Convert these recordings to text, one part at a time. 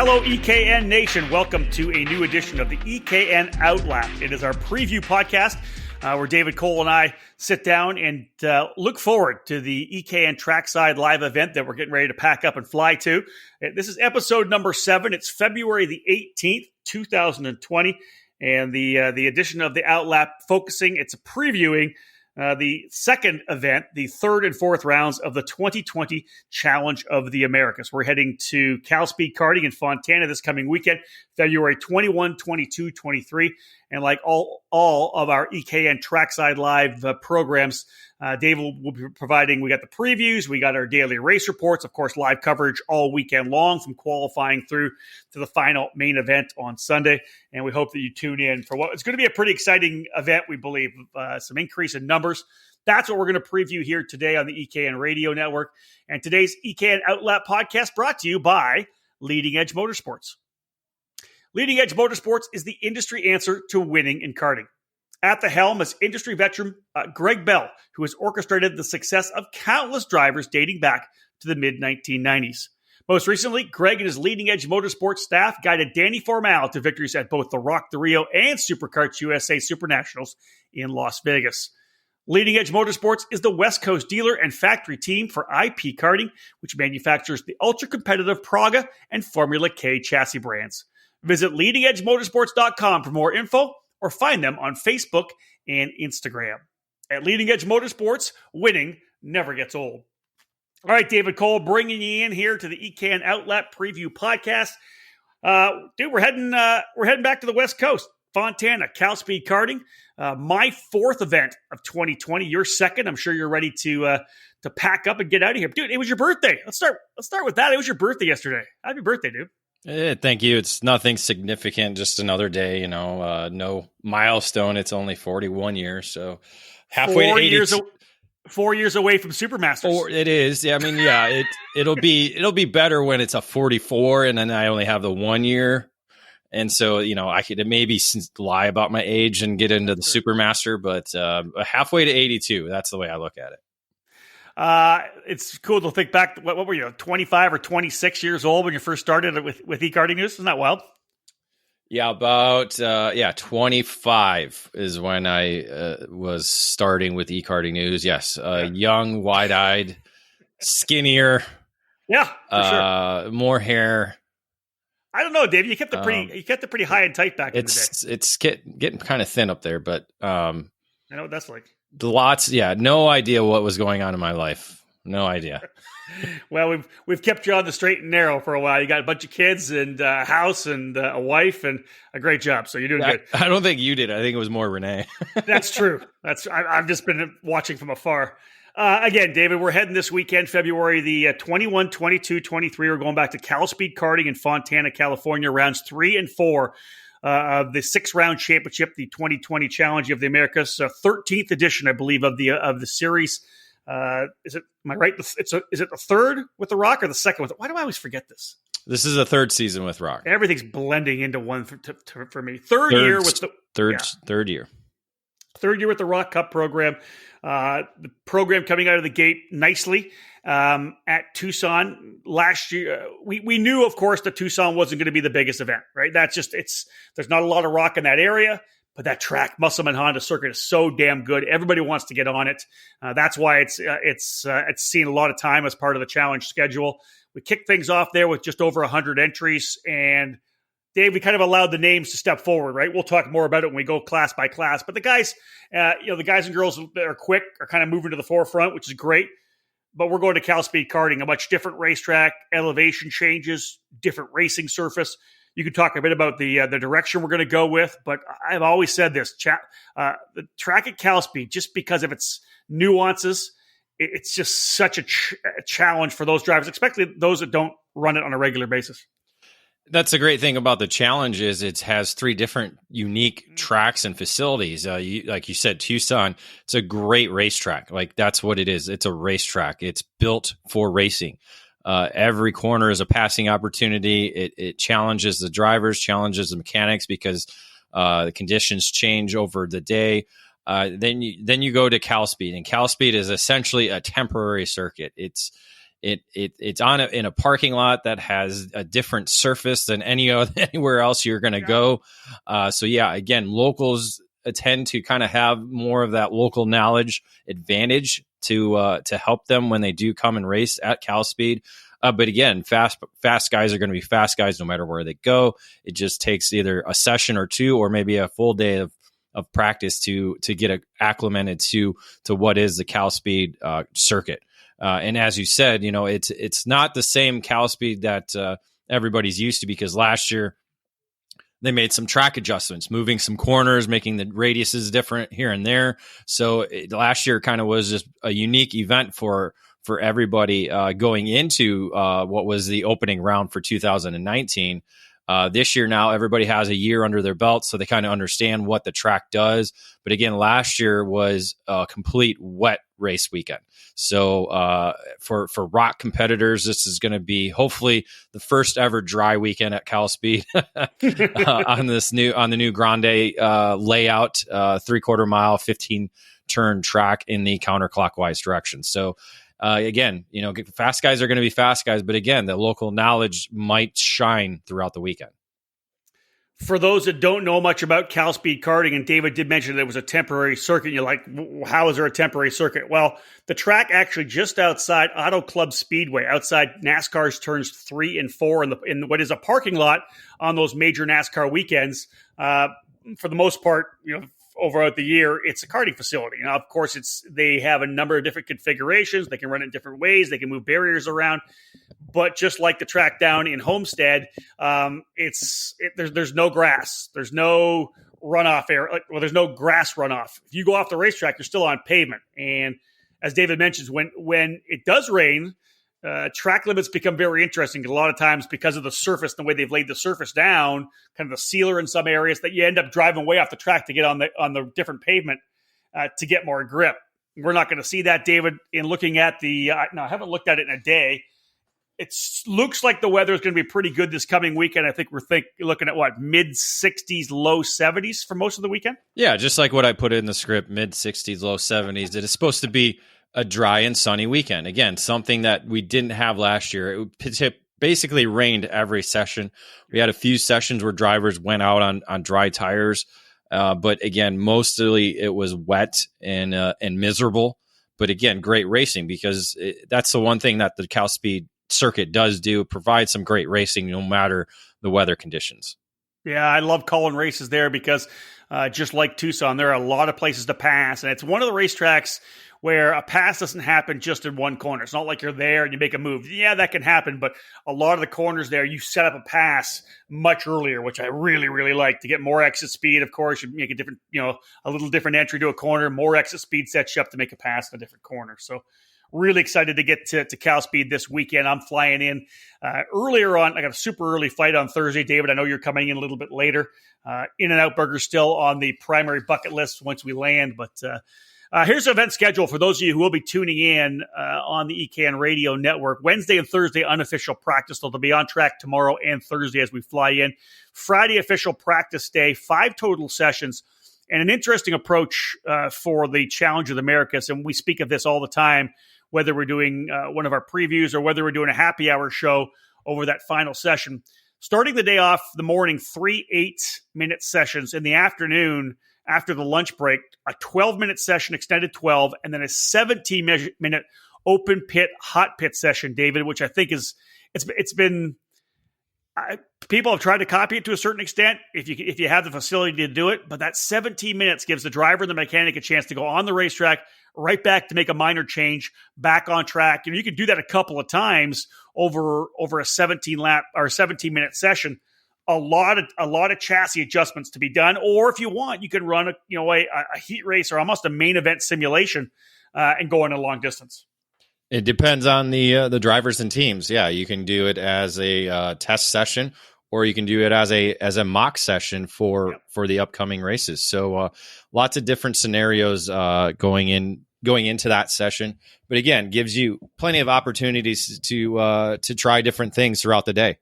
Hello, EKN Nation. Welcome to a new edition of the EKN OutLap. It is our preview podcast where David Cole and I sit down and look forward to the EKN Trackside live event that we're getting ready to pack up and fly to. This is episode number 7. It's February the 18th, 2020. And the edition of the OutLap focusing, it's previewing the second event, the third and fourth rounds of the 2020 Challenge of the Americas. We're heading to CalSpeed Karting in Fontana this coming weekend, February 21, 22, 23. And like all of our EKN Trackside Live programs, Dave will be providing, we got the previews, we got our daily race reports, of course, live coverage all weekend long from qualifying through to the final main event on Sunday. And we hope that you tune in for what is going to be a pretty exciting event, we believe, some increase in numbers. That's what we're going to preview here today on the EKN Radio Network. And today's EKN OutLap podcast brought to you by Leading Edge Motorsports. Leading Edge Motorsports is the industry answer to winning in karting. At the helm is industry veteran Greg Bell, who has orchestrated the success of countless drivers dating back to the mid-1990s. Most recently, Greg and his Leading Edge Motorsports staff guided Danny Formal to victories at both the Rock the Rio and Superkarts USA Super Nationals in Las Vegas. Leading Edge Motorsports is the West Coast dealer and factory team for IP Karting, which manufactures the ultra-competitive Praga and Formula K chassis brands. Visit leadingedgemotorsports.com for more info or find them on Facebook and Instagram. At Leading Edge Motorsports, winning never gets old. All right, David Cole, bringing you in here to the EKN OutLap Preview Podcast. Dude, we're heading back to the West Coast, Fontana, CalSpeed Karting. My fourth event of 2020. Your second. I'm sure you're ready to pack up and get out of here. Dude, it was your birthday. Let's start with that. It was your birthday yesterday. Happy birthday, dude. Thank you. It's nothing significant, just another day, no milestone. It's only 41 years, so halfway to 80. 4 years away from Supermasters. It is. Yeah, I mean, yeah, it'll be better when it's a 44 and then I only have the 1 year. And so, I could maybe lie about my age and get into the Supermaster, but halfway to 82, that's the way I look at it. It's cool to think back. What were you, 25 or 26 years old when you first started with e-karting news? Isn't that wild? Yeah, about 25 is when I was starting with e-karting news. Yes, young, wide-eyed, skinnier. Yeah, for sure. More hair. I don't know, Dave. You kept it pretty high and tight back in the day. It's getting kind of thin up there, but I know what that's like. No idea what was going on in my life. No idea. Well, we've kept you on the straight and narrow for a while. You got a bunch of kids and a house and a wife and a great job. So you're doing good. I don't think you did. I think it was more Renee. That's true. I've just been watching from afar. Again, David, we're heading this weekend, February the 21, 22, 23. We're going back to CalSpeed Karting in Fontana, California, rounds 3 and 4. Of the 6-round championship, the 2020 Challenge of the Americas, 13th edition, I believe, of the series. Is it? Am I right? Is it the third with the Rock or the second with? Why do I always forget this? This is the third season with Rock. Everything's blending into one for me. Third year with the third year. Third year with the Rock Cup program. The program coming out of the gate nicely. At Tucson last year, we knew, of course, that Tucson wasn't going to be the biggest event, right? There's not a lot of rock in that area, but that track, Musselman Honda Circuit, is so damn good. Everybody wants to get on it. That's why it's seen a lot of time as part of the challenge schedule. We kicked things off there with just over 100 entries, and Dave, we kind of allowed the names to step forward, right? We'll talk more about it when we go class by class. But the guys, the guys and girls that are quick are kind of moving to the forefront, which is great. But we're going to CalSpeed Karting, a much different racetrack, elevation changes, different racing surface. You can talk a bit about the direction we're going to go with, but I've always said this: the track at CalSpeed, just because of its nuances, it's just such a challenge for those drivers, especially those that don't run it on a regular basis. That's the great thing about the challenge is it has 3 different unique tracks and facilities. Like you said, Tucson, it's a great racetrack. Like that's what it is. It's a racetrack. It's built for racing. Every corner is a passing opportunity. It challenges the drivers, challenges the mechanics because the conditions change over the day. Then you go to CalSpeed, and CalSpeed is essentially a temporary circuit. It's It's in a parking lot that has a different surface than anywhere else you're going to go. So yeah, again, locals tend to kind of have more of that local knowledge advantage to help them when they do come and race at CalSpeed. But again, fast guys are going to be fast guys no matter where they go. It just takes either a session or two, or maybe a full day of practice to get acclimated to what is the CalSpeed circuit. And as you said, it's not the same CalSpeed that everybody's used to, because last year they made some track adjustments, moving some corners, making the radiuses different here and there. So last year kind of was just a unique event for everybody going into what was the opening round for 2019. This year now, everybody has a year under their belt, so they kind of understand what the track does. But again, last year was a complete wet race weekend. So for rock competitors, this is going to be hopefully the first ever dry weekend at CalSpeed on the new Grande layout, 3/4 mile, 15 turn track in the counterclockwise direction. So again, fast guys are going to be fast guys, but again, the local knowledge might shine throughout the weekend. For those that don't know much about CalSpeed karting, and David did mention that it was a temporary circuit, and you're like, how is there a temporary circuit? Well, the track actually just outside Auto Club Speedway, outside NASCAR's turns 3 and 4 in what is a parking lot on those major NASCAR weekends. For the most part, over the year, it's a karting facility. Now, of course, they have a number of different configurations. They can run it different ways. They can move barriers around. But just like the track down in Homestead, there's no grass. There's no runoff area. Well, there's no grass runoff. If you go off the racetrack, you're still on pavement. And as David mentions, when it does rain, track limits become very interesting. A lot of times, because of the surface, the way they've laid the surface down, kind of the sealer in some areas, that you end up driving way off the track to get on the different pavement to get more grip. We're not going to see that, David. In looking at I haven't looked at it in a day. It looks like the weather is going to be pretty good this coming weekend. I think we're looking at mid 60s, low 70s for most of the weekend. Yeah, just like what I put in the script, mid 60s, low 70s. It is supposed to be a dry and sunny weekend. Again, something that we didn't have last year. It basically rained every session. We had a few sessions where drivers went out on dry tires. But again, mostly it was wet and miserable. But again, great racing, because that's the one thing that the CalSpeed circuit does do, provide some great racing no matter the weather conditions. Yeah, I love calling races there because just like Tucson, there are a lot of places to pass. And it's one of the racetracks where a pass doesn't happen just in one corner. It's not like you're there and you make a move. Yeah, that can happen, but a lot of the corners there, you set up a pass much earlier, which I really, really like, to get more exit speed. Of course, you make a different, a little different entry to a corner. More exit speed sets you up to make a pass in a different corner. So really excited to get to CalSpeed this weekend. I'm flying in earlier on. I got a super early flight on Thursday. David, I know you're coming in a little bit later. In-N-Out Burger still on the primary bucket list once we land, but here's the event schedule for those of you who will be tuning in on the EKN Radio Network. Wednesday and Thursday, unofficial practice. They'll be on track tomorrow and Thursday as we fly in. Friday, official practice day, 5 total sessions, and an interesting approach for the Challenge of the Americas. And we speak of this all the time, whether we're doing one of our previews or whether we're doing a happy hour show over that final session. Starting the day off, the morning, 3 8-minute sessions. In the afternoon, after the lunch break, a 12-minute session, extended 12, and then a 17-minute open pit, hot pit session, David, which I think it's been people have tried to copy it to a certain extent if you have the facility to do it, but that 17 minutes gives the driver and the mechanic a chance to go on the racetrack, right back to make a minor change, back on track. You can do that a couple of times over a 17-lap or 17-minute session. A lot of chassis adjustments to be done, or if you want, you can run a heat race or almost a main event simulation and go on a long distance. It depends on the drivers and teams. Yeah, you can do it as a test session, or you can do it as a mock session for the upcoming races. So lots of different scenarios going into that session. But again, gives you plenty of opportunities to try different things throughout the day.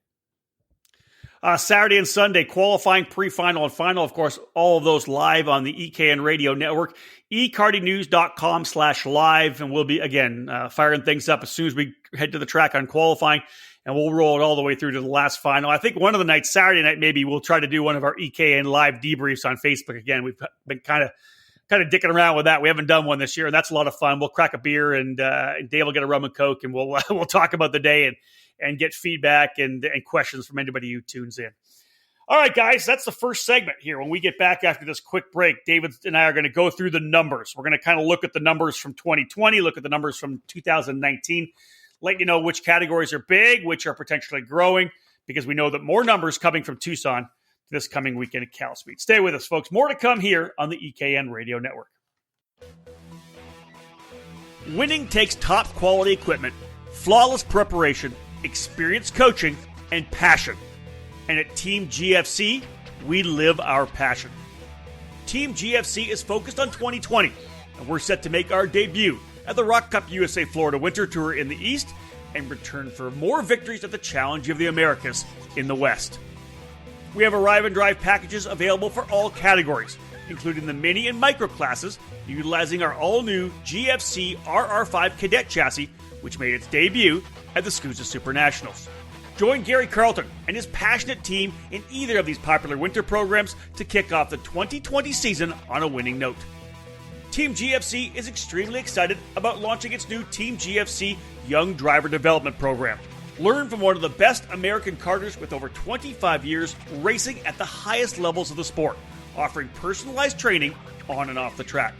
Saturday and Sunday, qualifying, pre-final, and final. Of course, all of those live on the EKN Radio Network, ekartingnews.com/live. And we'll be, again, firing things up as soon as we head to the track on qualifying. And we'll roll it all the way through to the last final. I think one of the nights, Saturday night, maybe we'll try to do one of our EKN live debriefs on Facebook. Again, we've been kind of dicking around with that. We haven't done one this year, and that's a lot of fun. We'll crack a beer, and Dave will get a rum and Coke, and we'll talk about the day and get feedback and questions from anybody who tunes in. All right, guys, that's the first segment here. When we get back after this quick break, David and I are going to go through the numbers. We're going to kind of look at the numbers from 2020, look at the numbers from 2019, let you know which categories are big, which are potentially growing, because we know that more numbers coming from Tucson this coming weekend at CalSpeed. Stay with us, folks. More to come here on the EKN Radio Network. Winning takes top quality equipment, flawless preparation, experienced coaching, and passion. And at Team GFC, we live our passion. Team GFC is focused on 2020, and we're set to make our debut at the Rock Cup USA Florida Winter Tour in the East and return for more victories at the Challenge of the Americas in the West. We have arrive and drive packages available for all categories, including the mini and micro classes, utilizing our all-new GFC RR5 Cadet chassis, which made its debut at the SCUSA Super Nationals. Join Gary Carlton and his passionate team in either of these popular winter programs to kick off the 2020 season on a winning note. Team GFC is extremely excited about launching its new Team GFC Young Driver Development Program. Learn from one of the best American karters with over 25 years racing at the highest levels of the sport, offering personalized training on and off the track.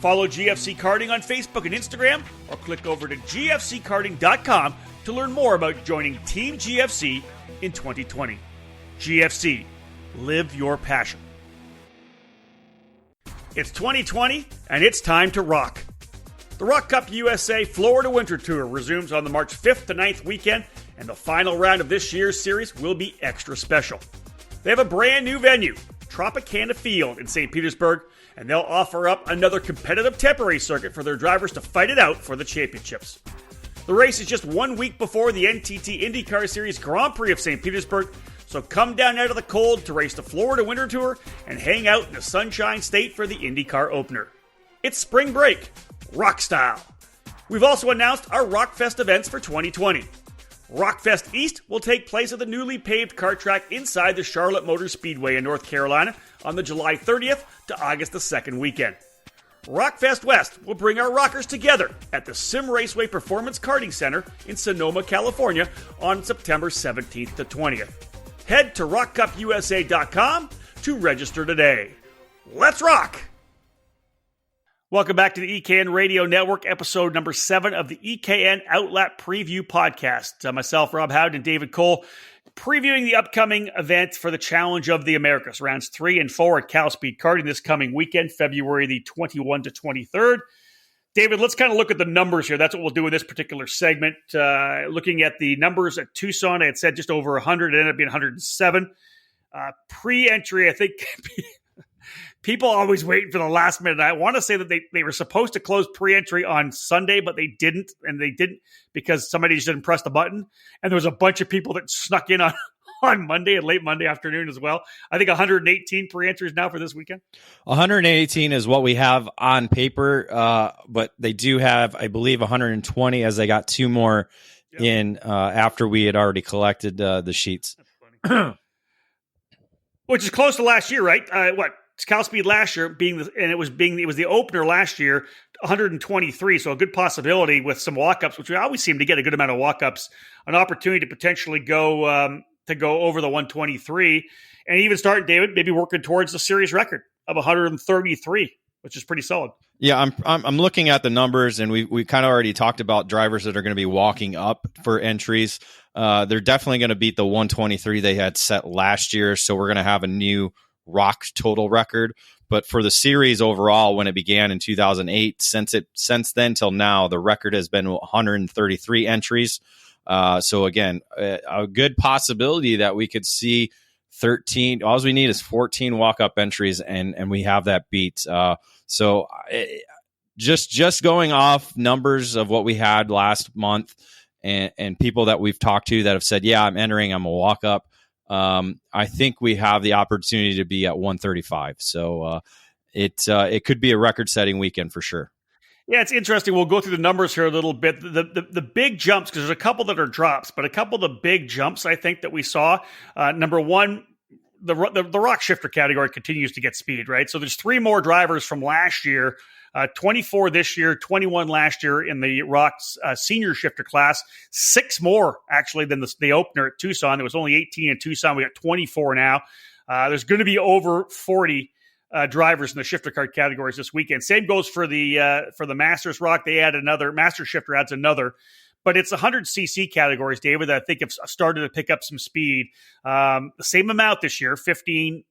Follow GFC Karting on Facebook and Instagram, or click over to gfckarting.com to learn more about joining Team GFC in 2020. GFC, live your passion. It's 2020, and it's time to rock. The Rock Cup USA Florida Winter Tour resumes on the March 5th to 9th weekend, and the final round of this year's series will be extra special. They have a brand new venue, Tropicana Field in St. Petersburg, and they'll offer up another competitive temporary circuit for their drivers to fight it out for the championships. The race is just 1 week before the NTT IndyCar Series Grand Prix of St. Petersburg, so come down out of the cold to race the Florida Winter Tour and hang out in the Sunshine State for the IndyCar opener. It's spring break, rock style. We've also announced our Rockfest events for 2020. Rockfest East will take place at the newly paved kart track inside the Charlotte Motor Speedway in North Carolina on the July 30th to August the 2nd weekend. Rockfest West will bring our rockers together at the Sim Raceway Performance Karting Center in Sonoma, California on September 17th to 20th. Head to rockcupusa.com to register today. Let's rock! Welcome back to the EKN Radio Network, episode number 7 of the EKN OutLap Preview Podcast. Myself, Rob Howden, and David Cole, previewing the upcoming event for the Challenge of the Americas, rounds 3 and 4 at CalSpeed Karting this coming weekend, February the 21 to 23rd. David, let's kind of look at the numbers here. That's what we'll do in this particular segment. Looking at the numbers at Tucson, I had said just over 100. It ended up being 107. Pre-entry, I think people always waiting for the last minute. I want to say that they were supposed to close pre-entry on Sunday, but they didn't. And they didn't because somebody just didn't press the button. And there was a bunch of people that snuck in on Monday and late Monday afternoon as well. I think 118 pre-entries now for this weekend. 118 is what we have on paper, but they do have, I believe, 120 as they got 2 more in after we had already collected the sheets. That's funny. Which is close to last year, right? CalSpeed last year it was the opener last year, 123. So a good possibility with some walk-ups, which we always seem to get a good amount of walk-ups, an opportunity to potentially go over the 123 and even start, David, maybe working towards the series record of 133, which is pretty solid. Yeah, I'm looking at the numbers, and we kind of already talked about drivers that are going to be walking up for entries. They're definitely going to beat the 123 they had set last year, so we're going to have a new rock total record. But for the series overall, when it began in 2008, since then till now, the record has been 133 entries. So again, a good possibility that we could see 13. All we need is 14 walk-up entries, and we have that beat. So just going off numbers of what we had last month and people that we've talked to that have said, yeah, I'm entering, I'm a walk-up. I think we have the opportunity to be at 135. So it could be a record-setting weekend for sure. Yeah, it's interesting. We'll go through the numbers here a little bit. The big jumps, because there's a couple that are drops, but a couple of the big jumps I think that we saw. Number one, the rock shifter category continues to get speed, right? So there's 3 more drivers from last year, 24 this year, 21 last year in the rock's senior shifter class, 6 more actually than the opener at Tucson. There was only 18 in Tucson. We got 24 now. There's going to be over 40 drivers in the shifter cart categories this weekend. Same goes for the Masters Rock. They add another. Master Shifter adds another. But it's 100cc categories, David, that I think have started to pick up some speed. The same amount this year, 15.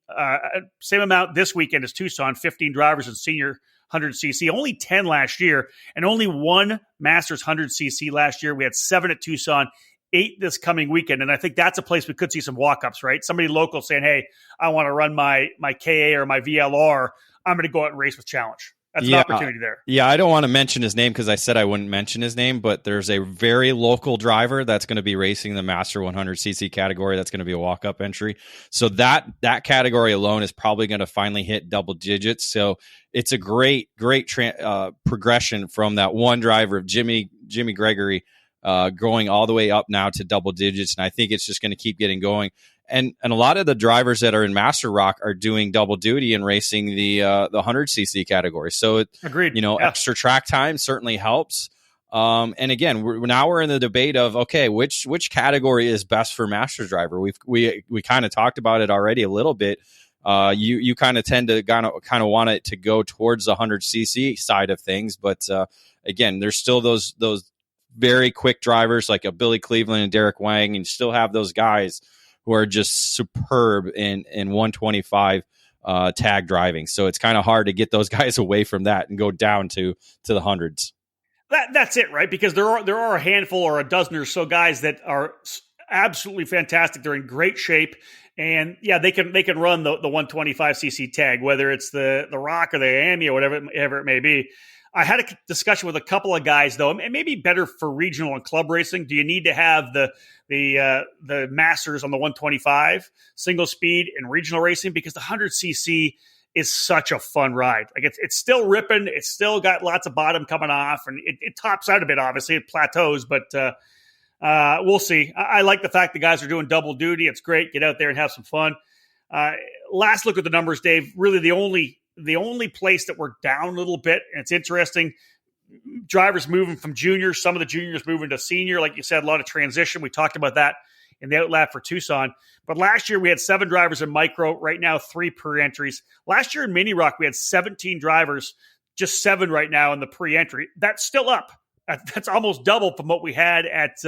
Same amount this weekend as Tucson, 15 drivers in senior 100cc. Only 10 last year, and only 1 Masters 100cc last year. We had 7 at Tucson, 8 this coming weekend. And I think that's a place we could see some walk-ups, right? Somebody local saying, hey, I want to run my KA or my VLR. I'm going to go out and race with Challenge. That's an opportunity there. Yeah, I don't want to mention his name because I said I wouldn't mention his name, but there's a very local driver that's going to be racing the Master 100cc category. That's going to be a walk-up entry. So that category alone is probably going to finally hit double digits. So it's a great progression from that one driver of Jimmy Gregory going all the way up now to double digits. And I think it's just going to keep getting going. And a lot of the drivers that are in Master Rock are doing double duty and racing the 100cc category. So agreed. Extra track time certainly helps. And again, we're in the debate of, okay, which category is best for Masters driver? We kind of talked about it already a little bit. You kind of tend to kind of want it to go towards the 100cc side of things, but again, there's still those very quick drivers like a Billy Cleveland and Derek Wang, and you still have those guys who are just superb in 125 tag driving. So it's kind of hard to get those guys away from that and go down to the hundreds. That's it, right? Because there are a handful or a dozen or so guys that are absolutely fantastic. They're in great shape. And yeah, they can run the 125cc tag, whether it's the Rock or the AMI or whatever it may be. I had a discussion with a couple of guys, though, and maybe better for regional and club racing. Do you need to have the Masters on the 125 single speed in regional racing? Because the 100cc is such a fun ride. Like it's still ripping. It's still got lots of bottom coming off, and it tops out a bit. Obviously, it plateaus, but we'll see. I like the fact the guys are doing double duty. It's great. Get out there and have some fun. Last look at the numbers, Dave. Really, the only place that we're down a little bit, and it's interesting, drivers moving from juniors, some of the juniors moving to senior. Like you said, a lot of transition. We talked about that in the OutLap for Tucson. But last year we had 7 drivers in micro, right now 3 pre-entries. Last year in Mini Rock we had 17 drivers, just 7 right now in the pre-entry. That's still up. That's almost double from what we had at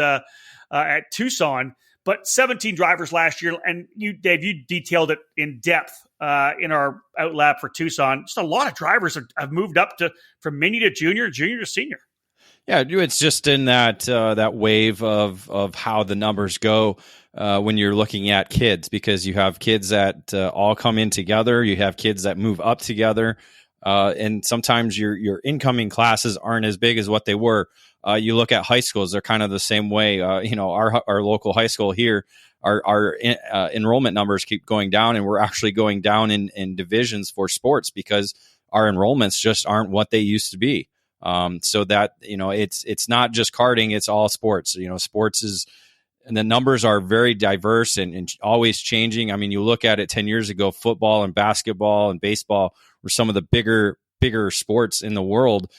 Tucson. But 17 drivers last year, and you, Dave, you detailed it in depth in our OutLap for Tucson. Just a lot of drivers have moved up from mini to junior to senior. Yeah, it's just in that wave of how the numbers go when you're looking at kids, because you have kids that all come in together, you have kids that move up together, and sometimes your incoming classes aren't as big as what they were. You look at high schools; they're kind of the same way. Our local high school here, our enrollment numbers keep going down, and we're actually going down in divisions for sports because our enrollments just aren't what they used to be. So that it's not just karting; it's all sports. Sports is, and the numbers are very diverse and always changing. I mean, you look at it 10 years ago, football and basketball and baseball were some of the bigger sports in the world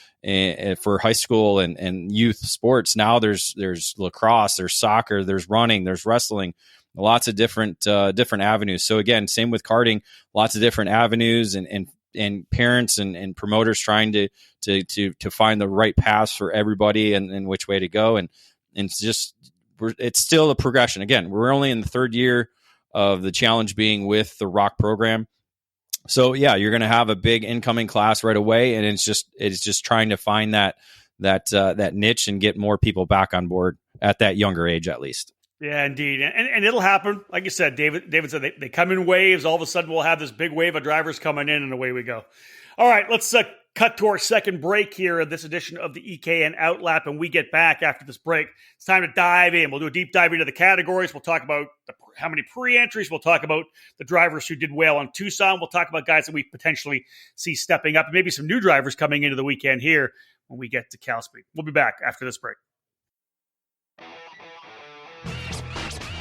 for high school and youth sports. Now there's lacrosse, there's soccer, there's running, there's wrestling, lots of different avenues. So again, same with karting, lots of different avenues and parents and promoters trying to find the right paths for everybody and which way to go. And it's still a progression. Again, we're only in the 3rd year of the challenge being with the Rock program. So yeah, you're going to have a big incoming class right away, and it's just trying to find that niche and get more people back on board at that younger age, at least. Yeah, indeed, and it'll happen. Like you said, David said they come in waves. All of a sudden, we'll have this big wave of drivers coming in, and away we go. All right, let's cut to our second break here of this edition of the EKN OutLap, and we get back after this break. It's time to dive in. We'll do a deep dive into the categories. We'll talk about the how many pre-entries. We'll talk about the drivers who did well on Tucson. We'll talk about guys that we potentially see stepping up, and maybe some new drivers coming into the weekend here when we get to CalSpeed. We'll be back after this break.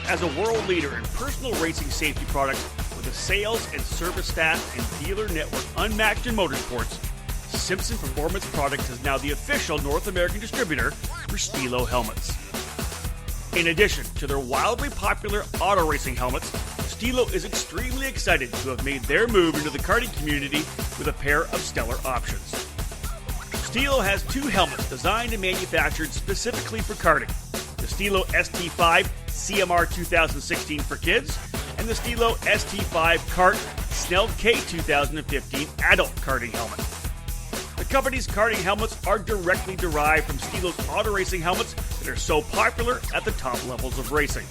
As a world leader in personal racing safety products with a sales and service staff and dealer network unmatched in motorsports, Simpson Performance Products is now the official North American distributor for Stilo helmets. In addition to their wildly popular auto racing helmets, Stilo is extremely excited to have made their move into the karting community with a pair of stellar options. Stilo has 2 helmets designed and manufactured specifically for karting: the Stilo ST5 CMR 2016 for kids, and the Stilo ST5 Kart Snell K 2015 adult karting helmet. The company's karting helmets are directly derived from Stilo's auto racing helmets that are so popular at the top levels of racing.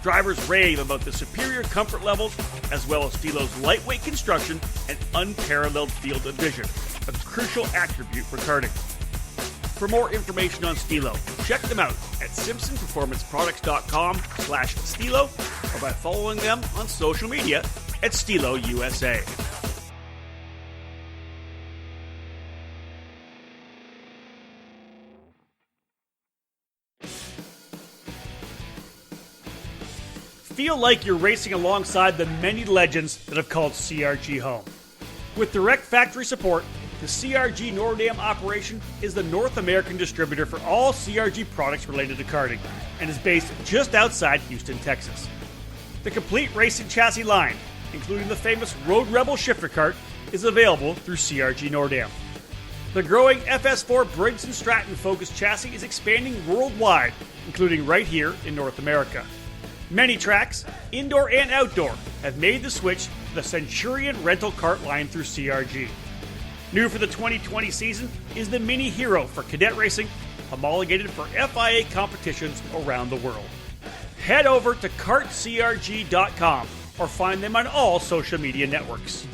Drivers rave about the superior comfort levels, as well as Stilo's lightweight construction and unparalleled field of vision, a crucial attribute for karting. For more information on Stilo, check them out at simpsonperformanceproducts.com/Stilo or by following them on social media at Stilo USA. Feel like you're racing alongside the many legends that have called CRG home. With direct factory support, the CRG Nordam operation is the North American distributor for all CRG products related to karting and is based just outside Houston, Texas. The complete racing chassis line, including the famous Road Rebel shifter cart, is available through CRG Nordam. The growing FS4 Briggs & Stratton focused chassis is expanding worldwide, including right here in North America. Many tracks, indoor and outdoor, have made the switch to the Centurion rental cart line through CRG. New for the 2020 season is the Mini Hero for cadet racing, homologated for FIA competitions around the world. Head over to kartcrg.com or find them on all social media networks.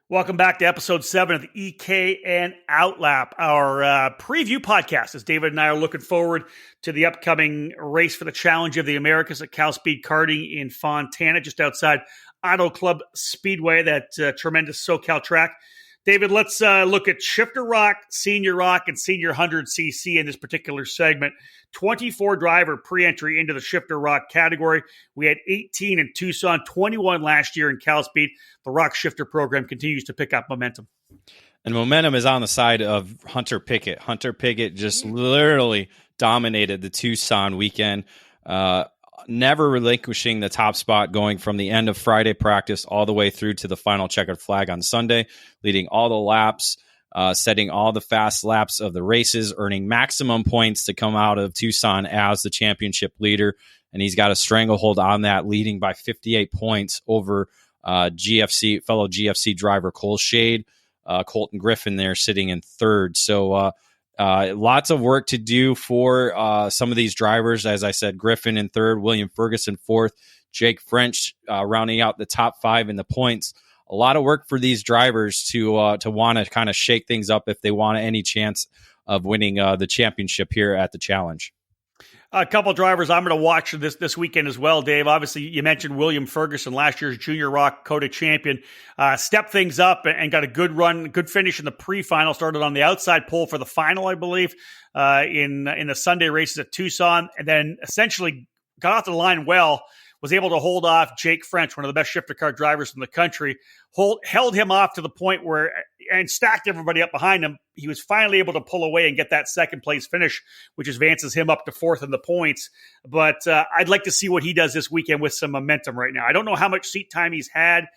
Welcome back to episode 7 of the EKN OutLap, our preview podcast, as David and I are looking forward to the upcoming race for the Challenge of the Americas at CalSpeed Karting in Fontana, just outside Auto Club Speedway, that tremendous SoCal track. David, let's look at Shifter Rock, Senior Rock, and Senior 100cc in this particular segment. 24 driver pre-entry into the Shifter Rock category. We had 18 in Tucson, 21 last year in CalSpeed. The Rock Shifter program continues to pick up momentum. And momentum is on the side of Hunter Pickett. Hunter Pickett just literally dominated the Tucson weekend, never relinquishing the top spot, going from the end of Friday practice all the way through to the final checkered flag on Sunday, leading all the laps, setting all the fast laps of the races, earning maximum points to come out of Tucson as the championship leader. And he's got a stranglehold on that, leading by 58 points over fellow GFC driver Cole Shade. Colton Griffin there sitting in third. So lots of work to do for some of these drivers. As I said, Griffin in third, William Ferguson fourth, Jake French rounding out the top 5 in the points. A lot of work for these drivers to want to kind of shake things up if they want any chance of winning the championship here at the Challenge. A couple drivers I'm going to watch this weekend as well, Dave. Obviously, you mentioned William Ferguson, last year's Junior Rock COTA champion. Stepped things up and got a good run, good finish in the pre-final. Started on the outside pole for the final, I believe, in the Sunday races at Tucson. And then essentially got off the line well, was able to hold off Jake French, one of the best shifter car drivers in the country, held him off to the point where, and stacked everybody up behind him. He was finally able to pull away and get that second place finish, which advances him up to fourth in the points. But I'd like to see what he does this weekend with some momentum right now. I don't know how much seat time he's had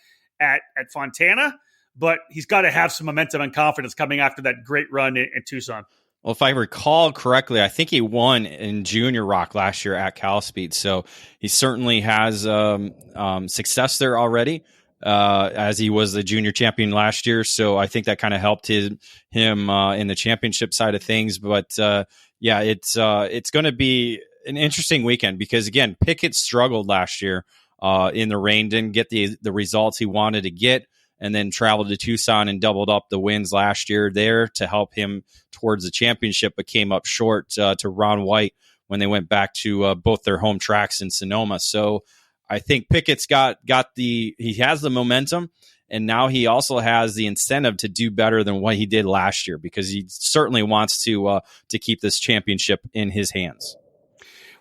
at Fontana, but he's got to have some momentum and confidence coming after that great run in Tucson. Well, if I recall correctly, I think he won in Junior Rock last year at CalSpeed. So he certainly has success there already, as he was the junior champion last year. So I think that kind of helped him in the championship side of things. But yeah, it's going to be an interesting weekend because, again, Pickett struggled last year in the rain, didn't get the results he wanted to get, and then traveled to Tucson and doubled up the wins last year there to help him towards the championship, but came up short to Ron White when they went back to both their home tracks in Sonoma. So I think Pickett's he has the momentum, and now he also has the incentive to do better than what he did last year, because he certainly wants to keep this championship in his hands.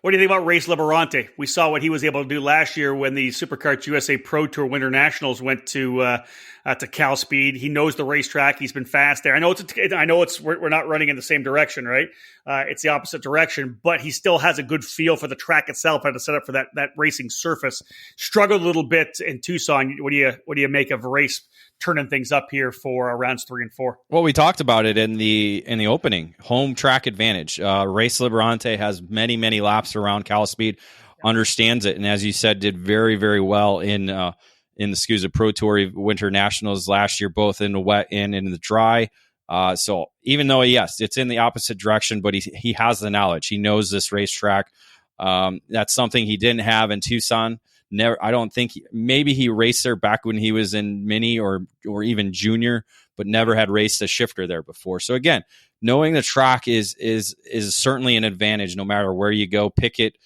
What do you think about Race Liberante? We saw what he was able to do last year when the Superkarts USA Pro Tour Winter Nationals went to CalSpeed. He knows the racetrack. He's been fast there. I know we're not running in the same direction, right? It's the opposite direction, but he still has a good feel for the track itself, how to set up for that racing surface. Struggled a little bit in Tucson. What do you make of a race turning things up here for rounds 3 and 4? Well, we talked about it in the opening. Home track advantage. Race Liberante has many laps around CalSpeed, understands it, and as you said, did very, very well in the SCUSA Pro Tour Winter Nationals last year, both in the wet and in the dry. So even though, yes, it's in the opposite direction, but he has the knowledge. He knows this racetrack. That's something he didn't have in Tucson. I don't think maybe he raced there back when he was in mini or even junior, but never had raced a shifter there before. So again, knowing the track is certainly an advantage no matter where you go. Pickett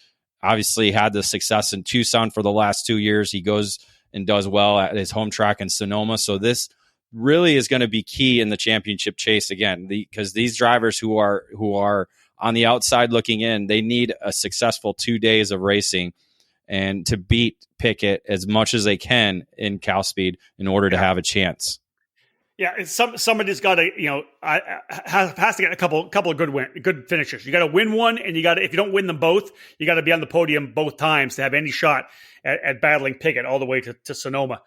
obviously had the success in Tucson for the last 2 years. He goes and does well at his home track in Sonoma. So this really is going to be key in the championship chase again, because these drivers who are on the outside looking in, they need a successful 2 days of racing and to beat Pickett as much as they can in CalSpeed in order to have a chance. Yeah, somebody's got to, has to get a couple of good finishes. You got to win one, and if you don't win them both, you got to be on the podium both times to have any shot at battling Pickett all the way to Sonoma.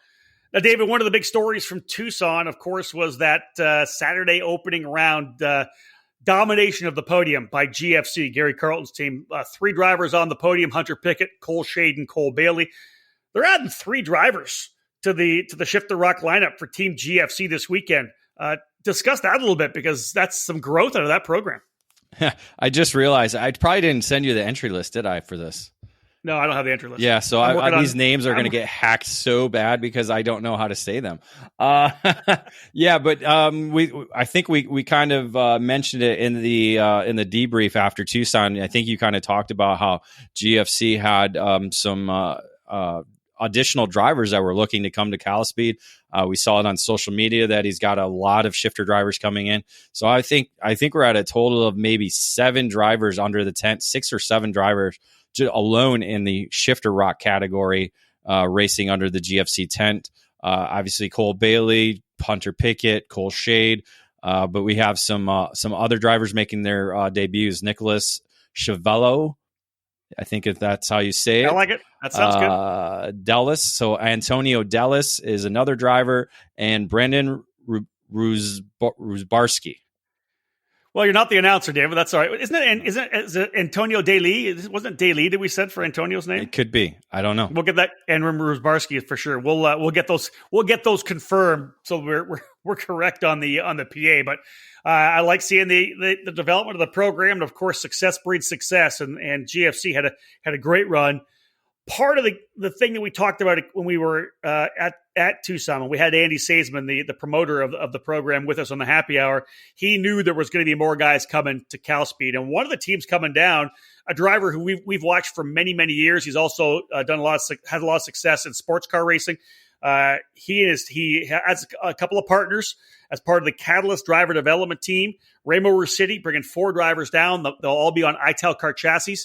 Now, David, one of the big stories from Tucson, of course, was that Saturday opening round domination of the podium by GFC, Gary Carlton's team. 3 drivers on the podium: Hunter Pickett, Cole Shade, and Cole Bailey. They're adding 3 drivers to the Shifter Rock lineup for Team GFC this weekend. Discuss that a little bit, because that's some growth out of that program. I just realized I probably didn't send you the entry list, did I, for this? No, I don't have the entry list. Yeah, so these names are going to get hacked so bad because I don't know how to say them. Yeah, but I think we kind of mentioned it in the debrief after Tucson. I think you kind of talked about how GFC had some additional drivers that were looking to come to CalSpeed. We saw it on social media that he's got a lot of shifter drivers coming in. So I think we're at a total of maybe 7 drivers under the tent, 6 or 7 drivers alone in the shifter rock category, racing under the GFC tent. Obviously Cole Bailey, Hunter Pickett, Cole Shade, but we have some other drivers making their debuts. Nicholas Chavello, I think if that's how you say it. I like it. That sounds good. Dellis. So Antonio Dellis is another driver, and Brendan Ruzbarski. Well, you're not the announcer, David. That's all right. Isn't it Antonio Daly? Wasn't it Daly that we said for Antonio's name? It could be. I don't know. We'll get that, and Ruzbarski for sure. We'll get those confirmed, so we're correct on the PA. But I like seeing the development of the program, and of course, success breeds success. And GFC had a great run. Part of the thing that we talked about when we were at Tucson, when we had Andy Saisman, the promoter of the program, with us on the happy hour, he knew there was going to be more guys coming to CalSpeed. And one of the teams coming down, a driver who we've watched for many, many years. He's also had a lot of success in sports car racing. He has a couple of partners as part of the Catalyst driver development team. Remo Rusiti bringing 4 drivers down. They'll all be on ITEL kart chassis.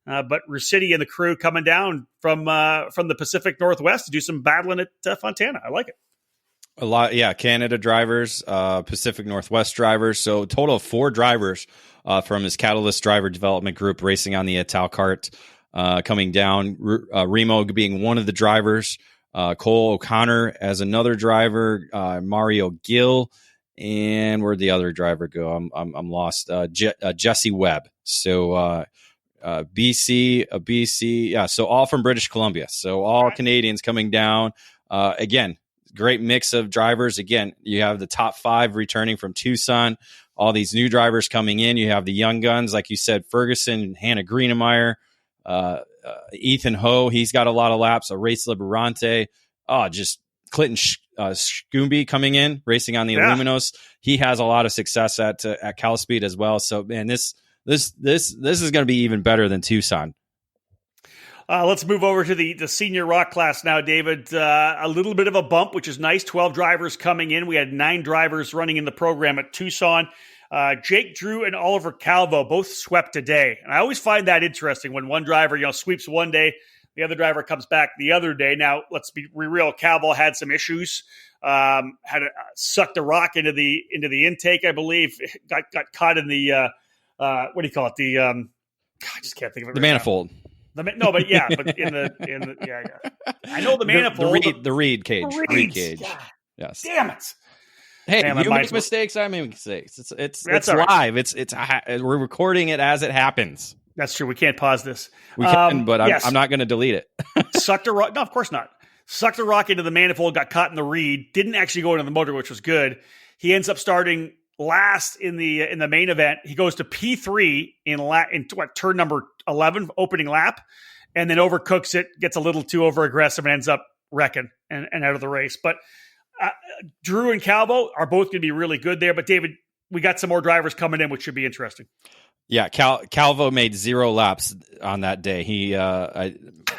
But Rusiti and the crew coming down from the Pacific Northwest to do some battling at Fontana. I like it. A lot, yeah. Canada drivers, Pacific Northwest drivers. So total of 4 drivers from his Catalyst driver development group racing on the ITEL kart coming down. Remo being one of the drivers. Cole O'Connor as another driver. Mario Gill. And where'd the other driver go? I'm lost. Jesse Webb. So BC, yeah. So all from British Columbia. So all Canadians coming down. Again, great mix of drivers. Again, you have the top 5 returning from Tucson. All these new drivers coming in. You have the young guns, like you said, Ferguson, Hannah Greenemeyer, Ethan Ho. He's got a lot of laps. A Race Liberante. Just Clinton Scumby coming in, racing on the Illuminos. He has a lot of success at CalSpeed as well. So, man, this This is going to be even better than Tucson. Let's move over to the senior rock class now, David. A little bit of a bump, which is nice. 12 drivers coming in. We had 9 drivers running in the program at Tucson. Jake Drew and Oliver Calvo both swept today. And I always find that interesting when one driver, sweeps one day, the other driver comes back the other day. Now, let's be real. Calvo had some issues. Sucked a rock into the intake, I believe. Got caught in the what do you call it? I just can't think of it. The manifold. But in the I know the manifold. The read cage. Read cage. Yeah. Yes. Damn it. Hey, you make mistakes. I make mistakes. It's live. Right. We're recording it as it happens. That's true. We can't pause this. We can, but I'm not going to delete it. Sucked a rock. No, of course not. Sucked a rock into the manifold. Got caught in the reed. Didn't actually go into the motor, which was good. He ends up starting last in the main event. He goes to P3 in turn number 11, opening lap, and then overcooks it, gets a little too over aggressive, and ends up wrecking and out of the race. But Drew and Calvo are both going to be really good there. But David, we got some more drivers coming in, which should be interesting. Yeah, Calvo made 0 laps on that day. He, I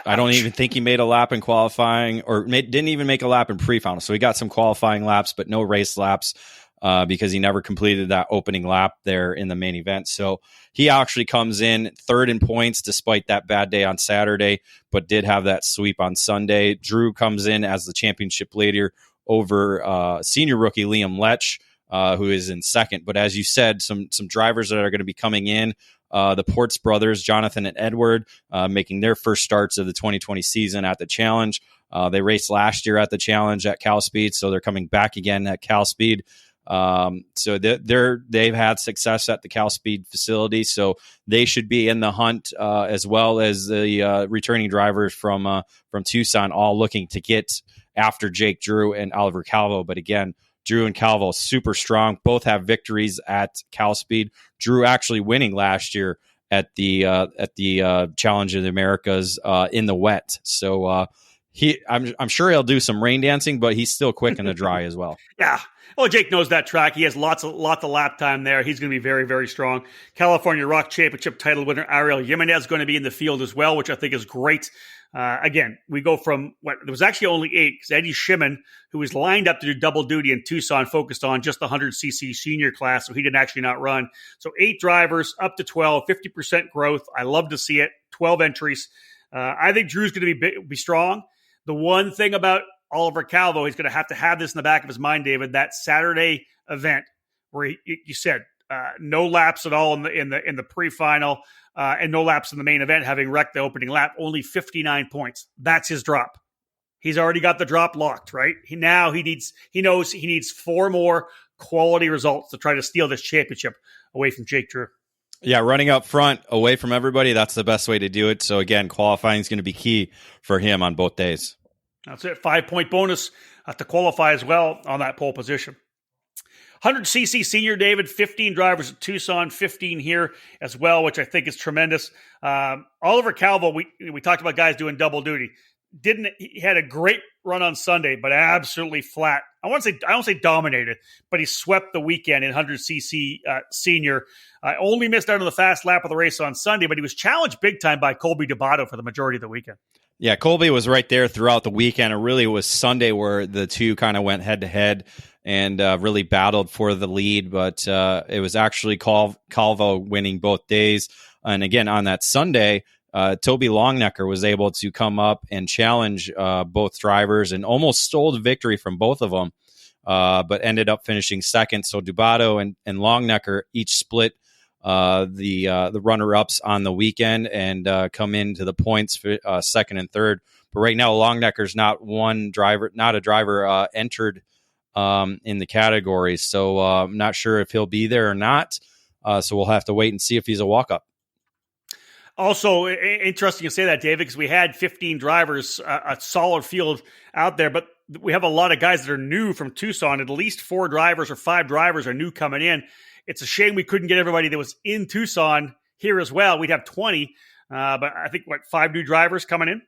don't even think he made a lap in qualifying, or didn't even make a lap in pre-final. So he got some qualifying laps, but no race laps. Because he never completed that opening lap there in the main event. So he actually comes in third in points despite that bad day on Saturday, but did have that sweep on Sunday. Drew comes in as the championship leader over senior rookie Liam Lech, who is in second. But as you said, some drivers that are going to be coming in, the Ports brothers, Jonathan and Edward, making their first starts of the 2020 season at the Challenge. They raced last year at the Challenge at CalSpeed, so they're coming back again at CalSpeed. So they've had success at the CalSpeed facility, so they should be in the hunt, as well as the returning drivers from Tucson, all looking to get after Jake Drew and Oliver Calvo. But again, Drew and Calvo super strong. Both have victories at CalSpeed. Drew actually winning last year at the Challenge of the Americas in the wet. So I'm sure he'll do some rain dancing, but he's still quick in the dry as well. Yeah. Well, Jake knows that track. He has lots of lap time there. He's going to be very, very strong. California Rock Championship title winner Ariel Jimenez is going to be in the field as well, which I think is great. Again, we go from there was actually only 8 because Eddie Shimon, who was lined up to do double duty in Tucson, focused on just the 100cc senior class, so he did actually not run. So 8 drivers up to 12, 50% growth. I love to see it. 12 entries. I think Drew's going to be strong. The one thing about Oliver Calvo, he's going to have this in the back of his mind, David, that Saturday event where you said no laps at all in the pre-final and no laps in the main event, having wrecked the opening lap, only 59 points. That's his drop. He's already got the drop locked, right? He knows he needs 4 more quality results to try to steal this championship away from Jake Drew. Yeah, running up front away from everybody, that's the best way to do it. So again, qualifying is going to be key for him on both days. That's it. 5-point bonus to qualify as well on that pole position. 100cc senior, David, 15 drivers at Tucson, 15 here as well, which I think is tremendous. Oliver Calvo, we talked about guys doing double duty. He had a great run on Sunday, but absolutely flat. I don't say dominated, but he swept the weekend in 100cc senior. I only missed out on the fast lap of the race on Sunday, but he was challenged big time by Colby Dubato for the majority of the weekend. Yeah, Colby was right there throughout the weekend. It really was Sunday where the two kind of went head-to-head and really battled for the lead. But it was actually Calvo winning both days. And again, on that Sunday, Toby Longnecker was able to come up and challenge both drivers and almost stole the victory from both of them, but ended up finishing second. So Dubato and Longnecker each split the runner-ups on the weekend and come into the points for second and third. But right now, Longnecker's not a driver entered in the category. So I'm not sure if he'll be there or not. So we'll have to wait and see if he's a walk-up. Also, interesting to say that, David, because we had 15 drivers, a solid field out there, but we have a lot of guys that are new from Tucson. At least 4 drivers or 5 drivers are new coming in. It's a shame we couldn't get everybody that was in Tucson here as well. We'd have 20, but I think, 5 new drivers coming in?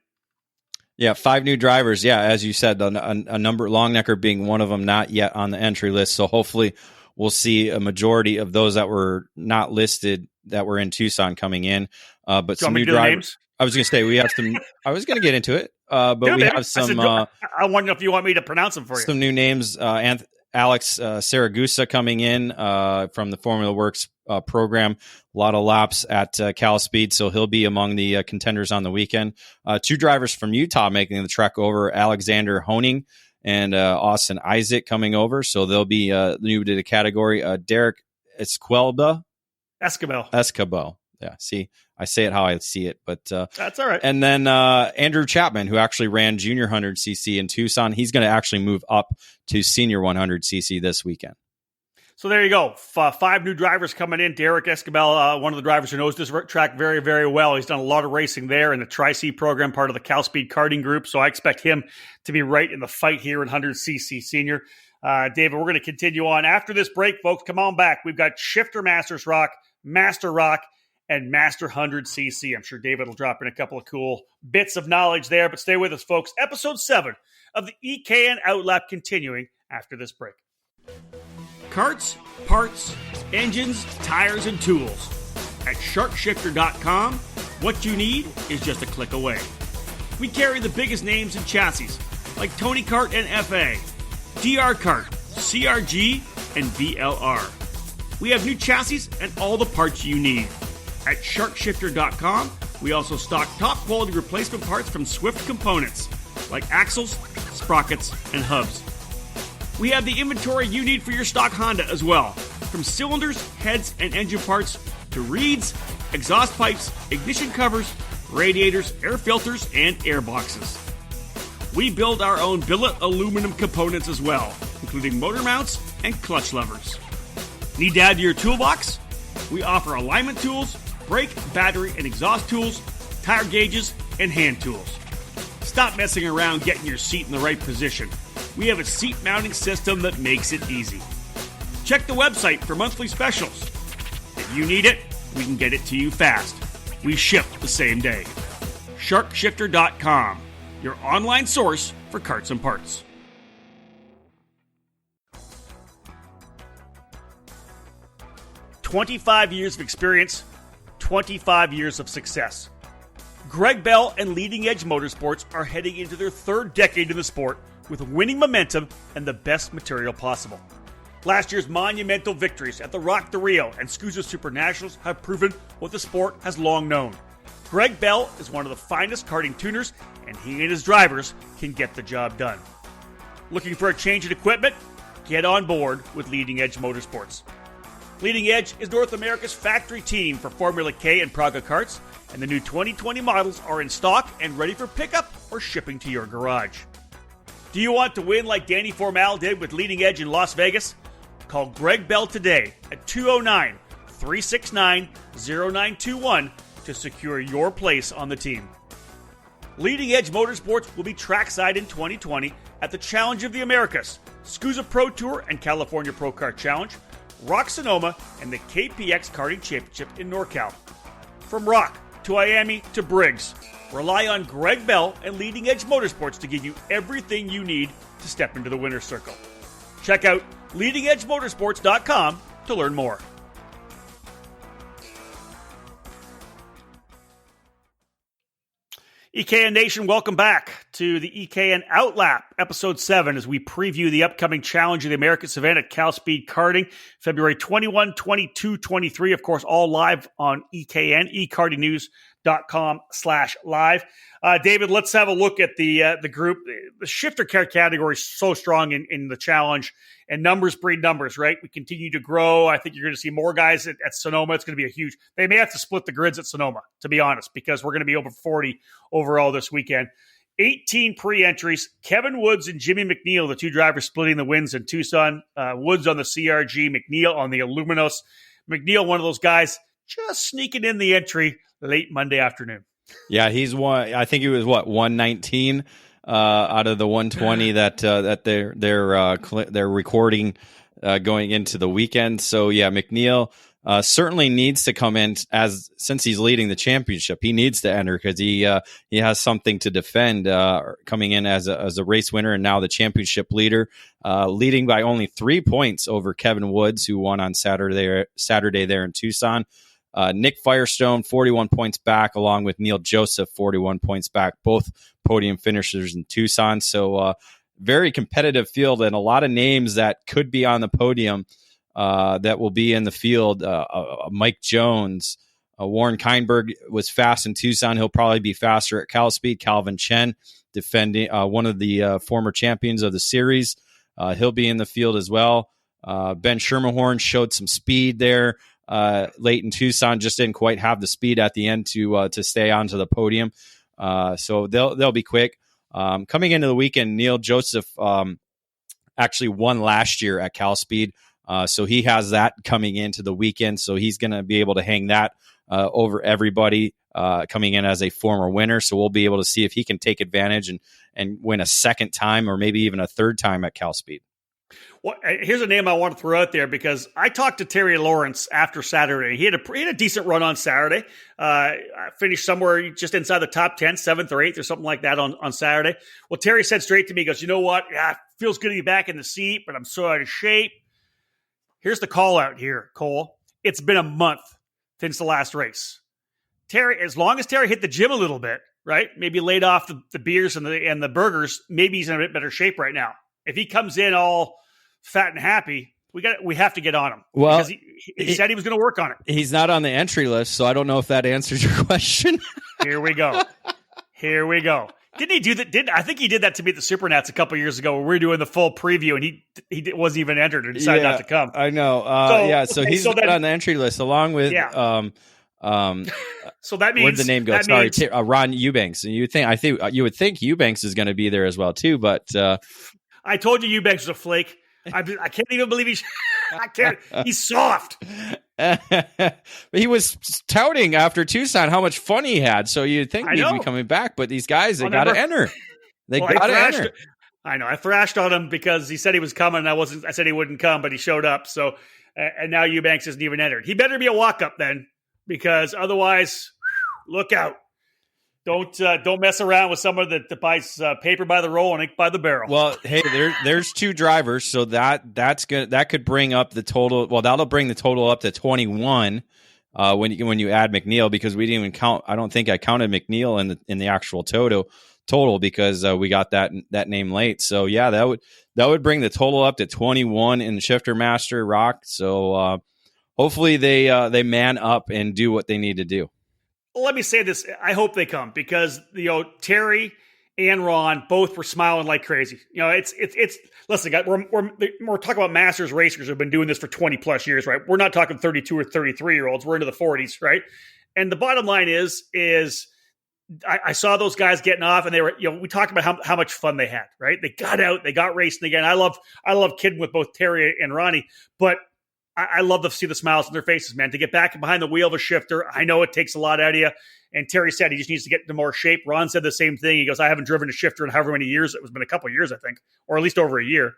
Yeah, 5 new drivers. Yeah, as you said, a number, Longnecker being one of them, not yet on the entry list. So hopefully we'll see a majority of those that were not listed that were in Tucson coming in. But some new drivers. I was going to say we have some. I was going to get into it, but we have some. I wonder if you want me to pronounce them for you. Some new names. Alex Saragusa coming in from the Formula Works program. A lot of laps at CalSpeed, so he'll be among the contenders on the weekend. Two drivers from Utah making the trek over: Alexander Honing and Austin Isaac coming over. So they'll be new to the category. Derek Escobar. Yeah, see, I say it how I see it, but that's all right. And then Andrew Chapman, who actually ran junior 100cc in Tucson, he's going to actually move up to senior 100cc this weekend. So there you go. 5 new drivers coming in. Derek Escobar, one of the drivers who knows this track very, very well. He's done a lot of racing there in the Tri-C program, part of the CalSpeed karting group. So I expect him to be right in the fight here in 100cc senior. David, we're going to continue on after this break, folks. Come on back. We've got Shifter Masters Rock, Master Rock, and Master 100cc. I'm sure David will drop in a couple of cool bits of knowledge there, but stay with us, folks. Episode 7 of the EKN OutLap continuing after this break. Carts, parts, engines, tires, and tools. At sharkshifter.com, what you need is just a click away. We carry the biggest names in chassis, like Tony Kart and FA, DR Kart, CRG, and VLR. We have new chassis and all the parts you need. At sharkshifter.com, we also stock top-quality replacement parts from Swift Components, like axles, sprockets, and hubs. We have the inventory you need for your stock Honda as well, from cylinders, heads, and engine parts to reeds, exhaust pipes, ignition covers, radiators, air filters, and air boxes. We build our own billet aluminum components as well, including motor mounts and clutch levers. Need to add to your toolbox? We offer alignment tools, brake, battery, and exhaust tools, tire gauges, and hand tools. Stop messing around getting your seat in the right position. We have a seat mounting system that makes it easy. Check the website for monthly specials. If you need it, we can get it to you fast. We ship the same day. Sharkshifter.com, your online source for carts and parts. "25 years of experience, 25 years of success." Greg Bell and Leading Edge Motorsports are heading into their 3rd decade in the sport with winning momentum and the best material possible. Last year's monumental victories at the Rock the Rio and SCUSA Super Nationals have proven what the sport has long known. Greg Bell is one of the finest karting tuners, and he and his drivers can get the job done. Looking for a change in equipment? Get on board with Leading Edge Motorsports. Leading Edge is North America's factory team for Formula K and Praga karts, and the new 2020 models are in stock and ready for pickup or shipping to your garage. Do you want to win like Danny Formal did with Leading Edge in Las Vegas? Call Greg Bell today at 209-369-0921 to secure your place on the team. Leading Edge Motorsports will be trackside in 2020 at the Challenge of the Americas, SCUSA Pro Tour and California Pro Kart Challenge, Rock Sonoma, and the KPX Karting Championship in NorCal. From Rock to Miami to Briggs, rely on Greg Bell and Leading Edge Motorsports to give you everything you need to step into the winner's circle. Check out leadingedgemotorsports.com to learn more. EKN Nation, welcome back to the EKN OutLap, Episode 7, as we preview the upcoming Challenge of the Americas event at CalSpeed Karting, February 21, 22, 23, of course, all live on EKN, ekartingnews.com/live. David, let's have a look at the group. The shifter category is so strong in the challenge, and numbers breed numbers, right? We continue to grow. I think you're going to see more guys at Sonoma. It's going to be a huge – they may have to split the grids at Sonoma, to be honest, because we're going to be over 40 overall this weekend. 18 pre-entries. Kevin Woods and Jimmy McNeil, the two drivers splitting the wins in Tucson. Woods on the CRG, McNeil on the Aluminos. McNeil, one of those guys just sneaking in the entry late Monday afternoon. Yeah, he's one. I think he was 119 out of the 120 that they're recording going into the weekend. So yeah, McNeil certainly needs to come in since he's leading the championship. He needs to enter because he has something to defend coming in as a race winner and now the championship leader, leading by only 3 points over Kevin Woods, who won on Saturday there in Tucson. Nick Firestone, 41 points back, along with Neil Joseph, 41 points back, both podium finishers in Tucson. So very competitive field and a lot of names that could be on the podium that will be in the field. Mike Jones, Warren Kindberg was fast in Tucson. He'll probably be faster at CalSpeed. Calvin Chen, defending one of the former champions of the series. He'll be in the field as well. Ben Schermerhorn showed some speed there late in Tucson, just didn't quite have the speed at the end to stay onto the podium. So they'll be quick. Coming into the weekend, Neil Joseph actually won last year at CalSpeed. So he has that coming into the weekend. So he's going to be able to hang that over everybody coming in as a former winner. So we'll be able to see if he can take advantage and win a second time or maybe even a third time at CalSpeed. Well, here's a name I want to throw out there because I talked to Terry Lawrence after Saturday. He had a decent run on Saturday. Finished somewhere just inside the top 10, 7th or 8th or something like that on Saturday. Well, Terry said straight to me, he goes, you know what? Yeah, it feels good to be back in the seat, but I'm so out of shape. Here's the call out here, Cole. It's been a month since the last race. Terry, as long as Terry hit the gym a little bit, right? Maybe laid off the beers and the burgers, maybe he's in a bit better shape right now. If he comes in all fat and happy, we have to get on him. Well, because he said he was going to work on it. He's not on the entry list, so I don't know if that answers your question. Here we go. Didn't he do that? I think he did that to me at the Supernats a couple years ago where we were doing the full preview and he wasn't even entered and decided not to come. I know. So he's not on the entry list along with so that means where'd the name go? Sorry, Ron Eubanks. And you would think Eubanks is going to be there as well too, but I told you Eubanks was a flake. I can't even believe I can't. He's soft. But he was touting after Tucson how much fun he had, so you'd think he'd be coming back. But these guys, they got to enter. They got to enter. I know. I thrashed on him because he said he was coming. I said he wouldn't come, but he showed up. So, and now Eubanks isn't even entered. He better be a walk-up then, because otherwise, look out. Don't mess around with someone that buys paper by the roll and ink by the barrel. Well, hey, there's 2 drivers, so that's good. That could bring up the total. Well, that'll bring the total up to 21 when you add McNeil, because we didn't even count. I don't think I counted McNeil in the actual total because we got that name late. So yeah, that would bring the total up to 21 in the Shifter Master Rock. So hopefully they man up and do what they need to do. Let me say this. I hope they come because, Terry and Ron both were smiling like crazy. It's listen, guys, we're talking about Masters racers who've been doing this for 20 plus years, right? We're not talking 32 or 33 year olds. We're into the 40s, right? And the bottom line is I saw those guys getting off and they were, we talked about how much fun they had, right? They got out, they got racing again. I love kidding with both Terry and Ronnie, but I love to see the smiles on their faces, man, to get back behind the wheel of a shifter. I know it takes a lot out of you. And Terry said he just needs to get into more shape. Ron said the same thing. He goes, I haven't driven a shifter in however many years. It's been a couple of years, I think, or at least over a year.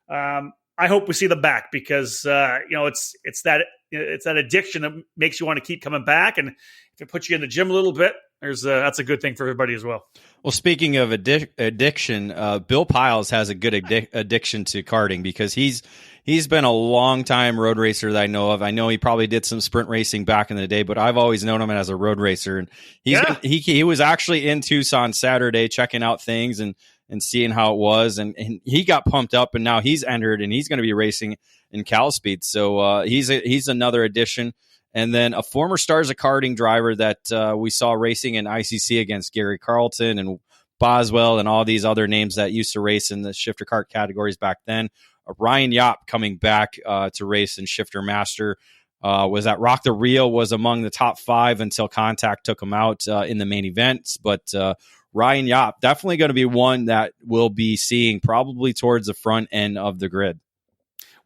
I hope we see them back because, it's that addiction that makes you want to keep coming back. And if it puts you in the gym a little bit, that's a good thing for everybody as well. Well, speaking of addiction, Bill Piles has a good addiction to karting because he's been a long time road racer that I know of. I know he probably did some sprint racing back in the day, but I've always known him as a road racer. And he was actually in Tucson Saturday checking out things and seeing how it was. And he got pumped up and now he's entered and he's going to be racing in CalSpeed. So he's another addition. And then a former Stars of Karting driver that we saw racing in ICC against Gary Carlton and Boswell and all these other names that used to race in the shifter kart categories back then. Ryan Yop coming back to race in Shifter Master was at Rock the Rio, was among the top 5 until contact took him out in the main events. But Ryan Yop, definitely going to be one that we'll be seeing probably towards the front end of the grid.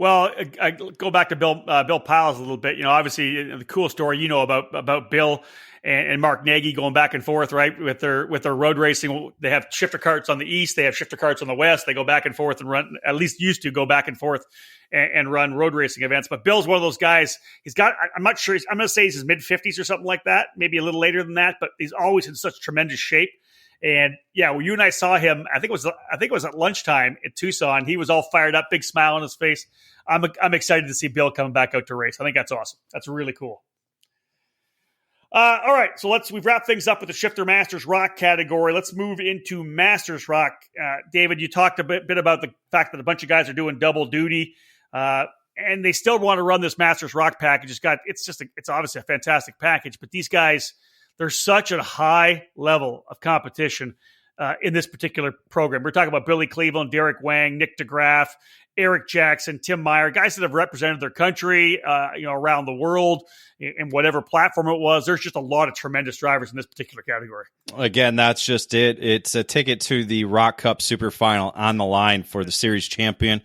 Well, I go back to Bill Piles a little bit. Obviously the cool story about Bill and Mark Nagy going back and forth, right, with their road racing. They have shifter karts on the east, they have shifter karts on the west. They go back and forth and run, at least used to go back and forth and run road racing events. But Bill's one of those guys. He's got, I'm not sure, I'm going to say he's his mid-50s or something like that, maybe a little later than that, but he's always in such tremendous shape. And yeah, when you and I saw him, I think it was at lunchtime in Tucson. He was all fired up, big smile on his face. I'm excited to see Bill coming back out to race. I think that's awesome. That's really cool. All right, so we've wrapped things up with the Shifter Masters Rock category. Let's move into Masters Rock. David, you talked a bit about the fact that a bunch of guys are doing double duty, and they still want to run this Masters Rock package. It's obviously a fantastic package, but these guys, there's such a high level of competition in this particular program. We're talking about Billy Cleveland, Derek Wang, Nick DeGraff, Eric Jackson, Tim Meyer, guys that have represented their country, around the world in whatever platform it was. There's just a lot of tremendous drivers in this particular category. Again, that's just it. It's a ticket to the Rock Cup Super Final on the line for the series champion.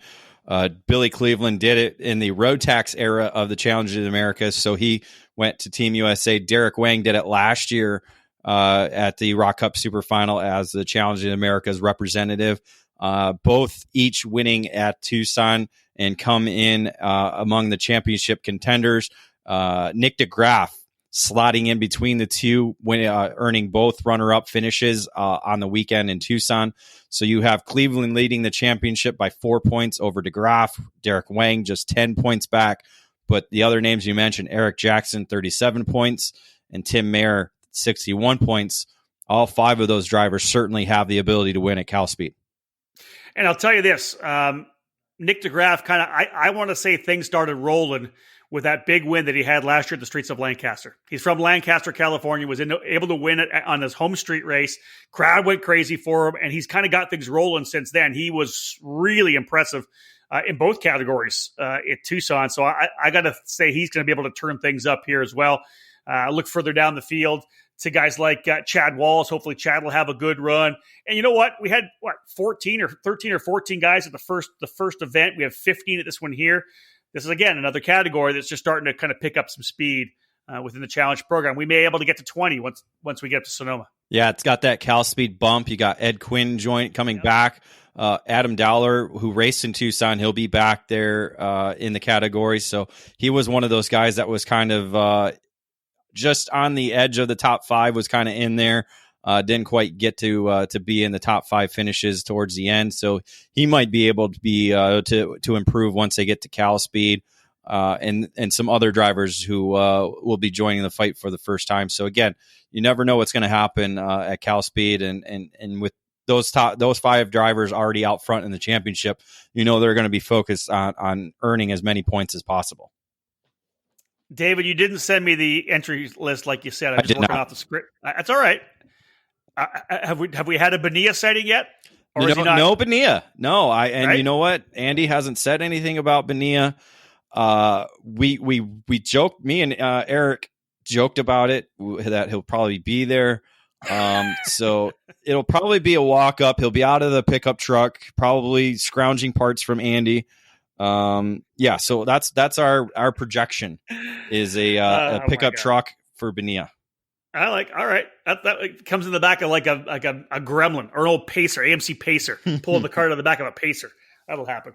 Billy Cleveland did it in the road tax era of the Challenge of the Americas, so he went to Team USA. Derek Wang did it last year at the Rock Cup Super Final as the Challenge of the Americas representative. Both each winning at Tucson and come in among the championship contenders. Nick DeGraff slotting in between the two, earning both runner-up finishes on the weekend in Tucson. So you have Cleveland leading the championship by 4 points over DeGraff. Derek Wang just 10 points back. But the other names you mentioned, Eric Jackson, 37 points, and Tim Mayer, 61 points. All five of those drivers certainly have the ability to win at CalSpeed. And I'll tell you this, Nick DeGraff I want to say things started rolling with that big win that he had last year at the streets of Lancaster. He's from Lancaster, California, was able to win it on his home street race. Crowd went crazy for him, and he's kind of got things rolling since then. He was really impressive in both categories at Tucson. So I got to say he's going to be able to turn things up here as well. Look further down the field to guys like Chad Wallace. Hopefully Chad will have a good run. And you know what? We had 13 or 14 guys at the first event. We have 15 at this one here. This is, again, another category that's just starting to kind of pick up some speed within the challenge program. We may be able to get to 20 once we get to Sonoma. Yeah, it's got that CalSpeed bump. You got Ed Quinn coming back. Adam Dowler, who raced in Tucson, he'll be back there in the category. So he was one of those guys that was kind of just on the edge of the top five, was kind of in there. Didn't quite get to be in the top five finishes towards the end. So he might be able to be to improve once they get to CalSpeed, and some other drivers who will be joining the fight for the first time. So again, you never know what's going to happen at CalSpeed, and with those five drivers already out front in the championship, they're going to be focused on earning as many points as possible. David, you didn't send me the entry list like you said. I'm just working off the script. That's all right. Have we had a Bonilla sighting yet? Or is he not? No Bonilla. No. Right? You know what? Andy hasn't said anything about Bonilla. We joked. Me and Eric joked about it, that he'll probably be there. So it'll probably be a walk up. He'll be out of the pickup truck, probably scrounging parts from Andy. So that's our projection is a pickup truck for Bonilla. All right. That comes in the back of like a gremlin or an old Pacer, AMC Pacer, pulling the cart out of the back of a Pacer. That'll happen.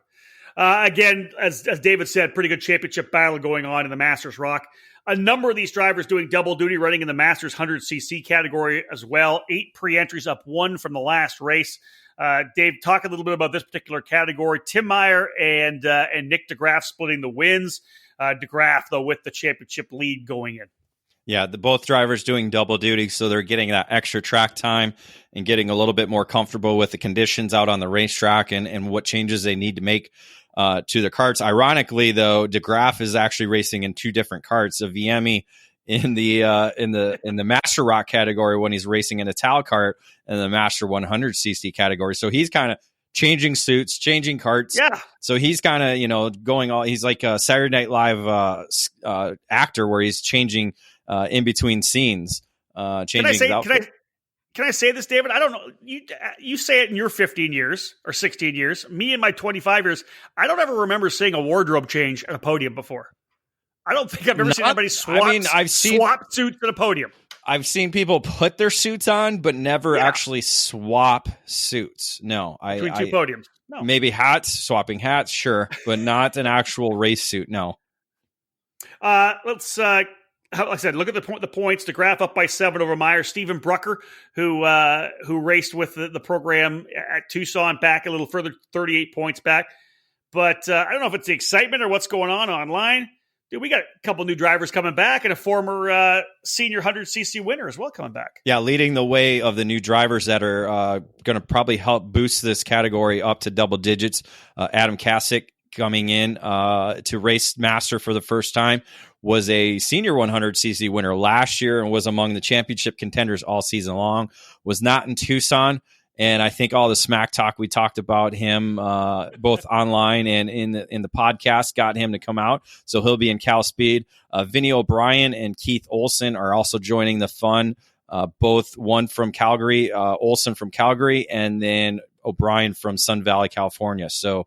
Again, as David said, pretty good championship battle going on in the Masters Rock. A number of these drivers doing double duty, running in the Masters 100cc category as well. 8 pre-entries, up 1 from the last race. Dave, talk a little bit about this particular category. Tim Meyer and Nick DeGraff splitting the wins. DeGraff, though, with the championship lead going in. Yeah, both drivers doing double duty, so they're getting that extra track time and getting a little bit more comfortable with the conditions out on the racetrack and what changes they need to make to the karts. Ironically, though, DeGraff is actually racing in 2 different karts. A VME in the Master Rock category when he's racing in a Tal kart, and the Master 100cc category. So he's kind of changing suits, changing karts. Yeah. So he's kind of going all. He's like a Saturday Night Live actor where he's changing in between scenes. Changing his outfit. can I say this, David? I don't know. You say it in your 15 years or 16 years. Me in my 25 years, I don't ever remember seeing a wardrobe change at a podium before. I don't think I've ever seen anybody swap suits at a podium. I've seen people put their suits on, but never actually swap suits. No, between two podiums. No. Maybe swapping hats, sure, but not an actual race suit. No. Let's. Like I said, look at the points. DeGraff up by 7 over Meyer. Stephen Brucker, who raced with the program at Tucson, back a little further, 38 points back. But I don't know if it's the excitement or what's going on online. Dude, we got a couple new drivers coming back and a former senior 100cc winner as well coming back. Yeah, leading the way of the new drivers that are going to probably help boost this category up to double digits. Adam Kasich coming in to race master for the first time, was a senior 100cc winner last year and was among the championship contenders all season long, was not in Tucson. And I think all the smack talk we talked about him, both online and in the podcast, got him to come out. So he'll be in CalSpeed. Vinny O'Brien and Keith Olson are also joining the fun. Both one from Calgary, Olson from Calgary, and then O'Brien from Sun Valley, California. So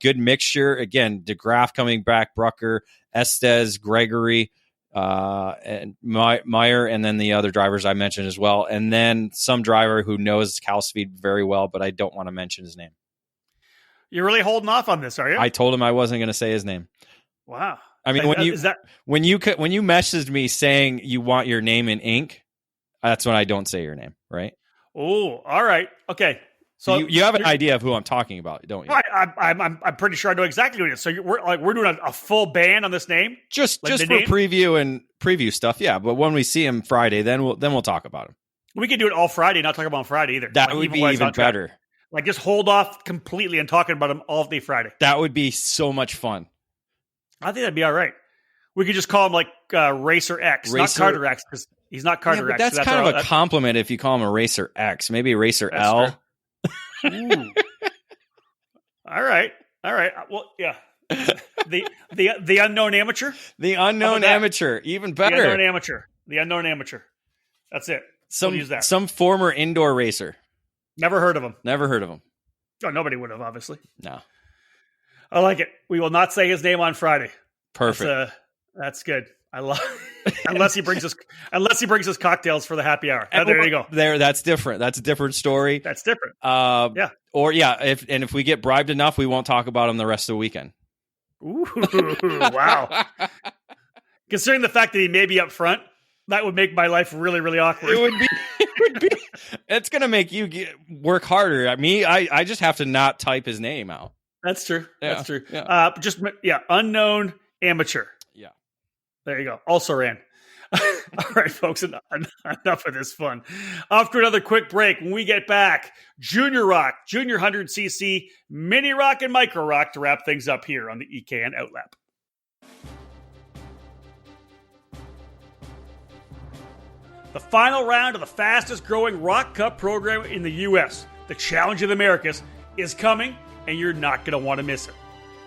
good mixture. Again, DeGraff coming back, Brucker, Estes, Gregory, and Meyer, and then the other drivers I mentioned as well. And then some driver who knows CalSpeed very well, but I don't want to mention his name. You're really holding off on this, are you? I told him I wasn't going to say his name. Wow. I mean, when you messaged me saying you want your name in ink, that's when I don't say your name, right? Oh, all right. Okay. So you have an idea of who I'm talking about, don't you? I'm pretty sure I know exactly who it is. So we're doing a full ban on this name, just for preview stuff, yeah. But when we see him Friday, then we'll talk about him. We could do it all Friday, not talk about him Friday either. That would be even better. Like just hold off completely and talking about him all day Friday. That would be so much fun. I think that'd be all right. We could just call him like Racer X, not Carter X, because he's not Carter X. That's so kind of a compliment if you call him a Racer X, maybe Racer L. True. All right. Well, yeah. The unknown amateur. The unknown amateur, even better. The unknown amateur. That's it. We'll use that. Some former indoor racer. Never heard of him. Oh, nobody would have, obviously. No. I like it. We will not say his name on Friday. Perfect. That's good. I love. unless he brings us cocktails for the happy hour. There you go. That's different. That's a different story. That's different. Yeah. Or if we get bribed enough, we won't talk about him the rest of the weekend. Ooh, wow. Considering the fact that he may be up front, that would make my life really, really awkward. It would be. It's going to make you work harder. I just have to not type his name out. That's true. Yeah. That's true. Yeah. Unknown amateur. Yeah. There you go. Also ran. All right, folks, enough of this fun. Off to another quick break. When we get back, Junior Rock, Junior 100cc, Mini Rock, and Micro Rock to wrap things up here on the EKN OutLap. The final round of the fastest growing Rock Cup program in the U.S., the Challenge of the Americas, is coming, and you're not going to want to miss it.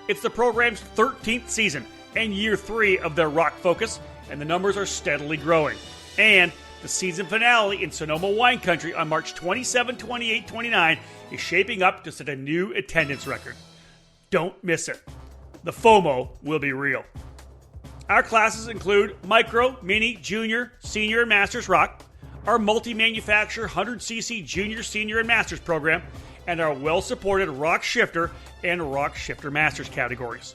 It's the program's 13th season and year 3 of their rock focus, and the numbers are steadily growing. And the season finale in Sonoma Wine Country on March 27, 28, 29 is shaping up to set a new attendance record. Don't miss it. The FOMO will be real. Our classes include Micro, Mini, Junior, Senior, and Masters Rock, our multi-manufacturer 100cc Junior, Senior, and Masters program, and our well-supported Rock Shifter and Rock Shifter Masters categories.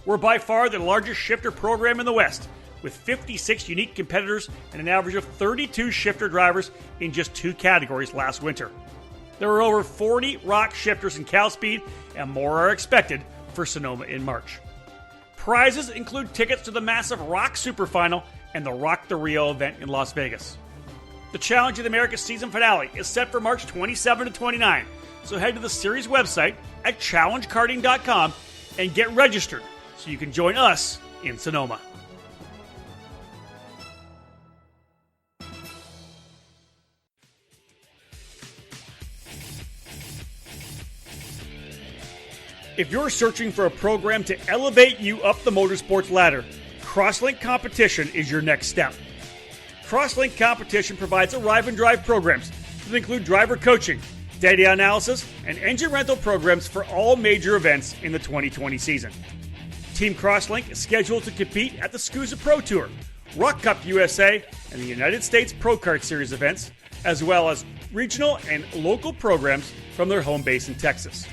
We're by far the largest shifter program in the West, with 56 unique competitors and an average of 32 shifter drivers in just 2 categories last winter. There are over 40 rock shifters in CalSpeed, and more are expected for Sonoma in March. Prizes include tickets to the massive Rock Super Final and the Rock the Rio event in Las Vegas. The Challenge of the Americas season finale is set for March 27 to 29, so head to the series website at challengekarting.com and get registered so you can join us in Sonoma. If you're searching for a program to elevate you up the motorsports ladder, Crosslink Competition is your next step. Crosslink Competition provides arrive and drive programs that include driver coaching, data analysis, and engine rental programs for all major events in the 2020 season. Team Crosslink is scheduled to compete at the SCUSA Pro Tour, Rock Cup USA, and the United States Pro Kart Series events, as well as regional and local programs from their home base in Texas.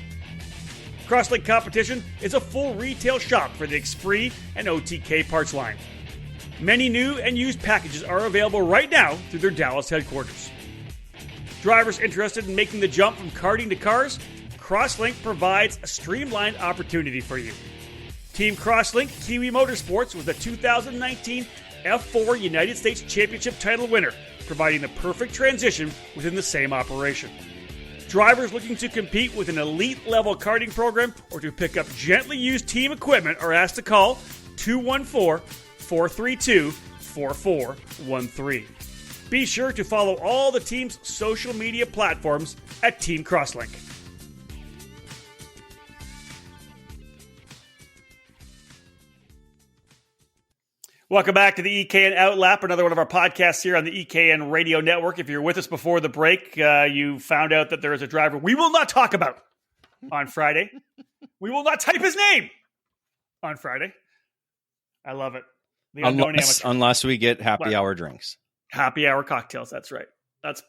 Crosslink Competition is a full retail shop for the Xfree and OTK parts line. Many new and used packages are available right now through their Dallas headquarters. Drivers interested in making the jump from karting to cars, Crosslink provides a streamlined opportunity for you. Team Crosslink Kiwi Motorsports was the 2019 F4 United States Championship title winner, providing the perfect transition within the same operation. Drivers looking to compete with an elite-level karting program or to pick up gently used team equipment are asked to call 214-432-4413. Be sure to follow all the team's social media platforms at Team Crosslink. Welcome back to the EKN OutLap, another one of our podcasts here on the EKN Radio Network. If you're with us before the break, you found out that there is a driver we will not talk about on Friday. We will not type his name on Friday. I love it. Unless we get happy hour drinks. Happy hour cocktails, that's right.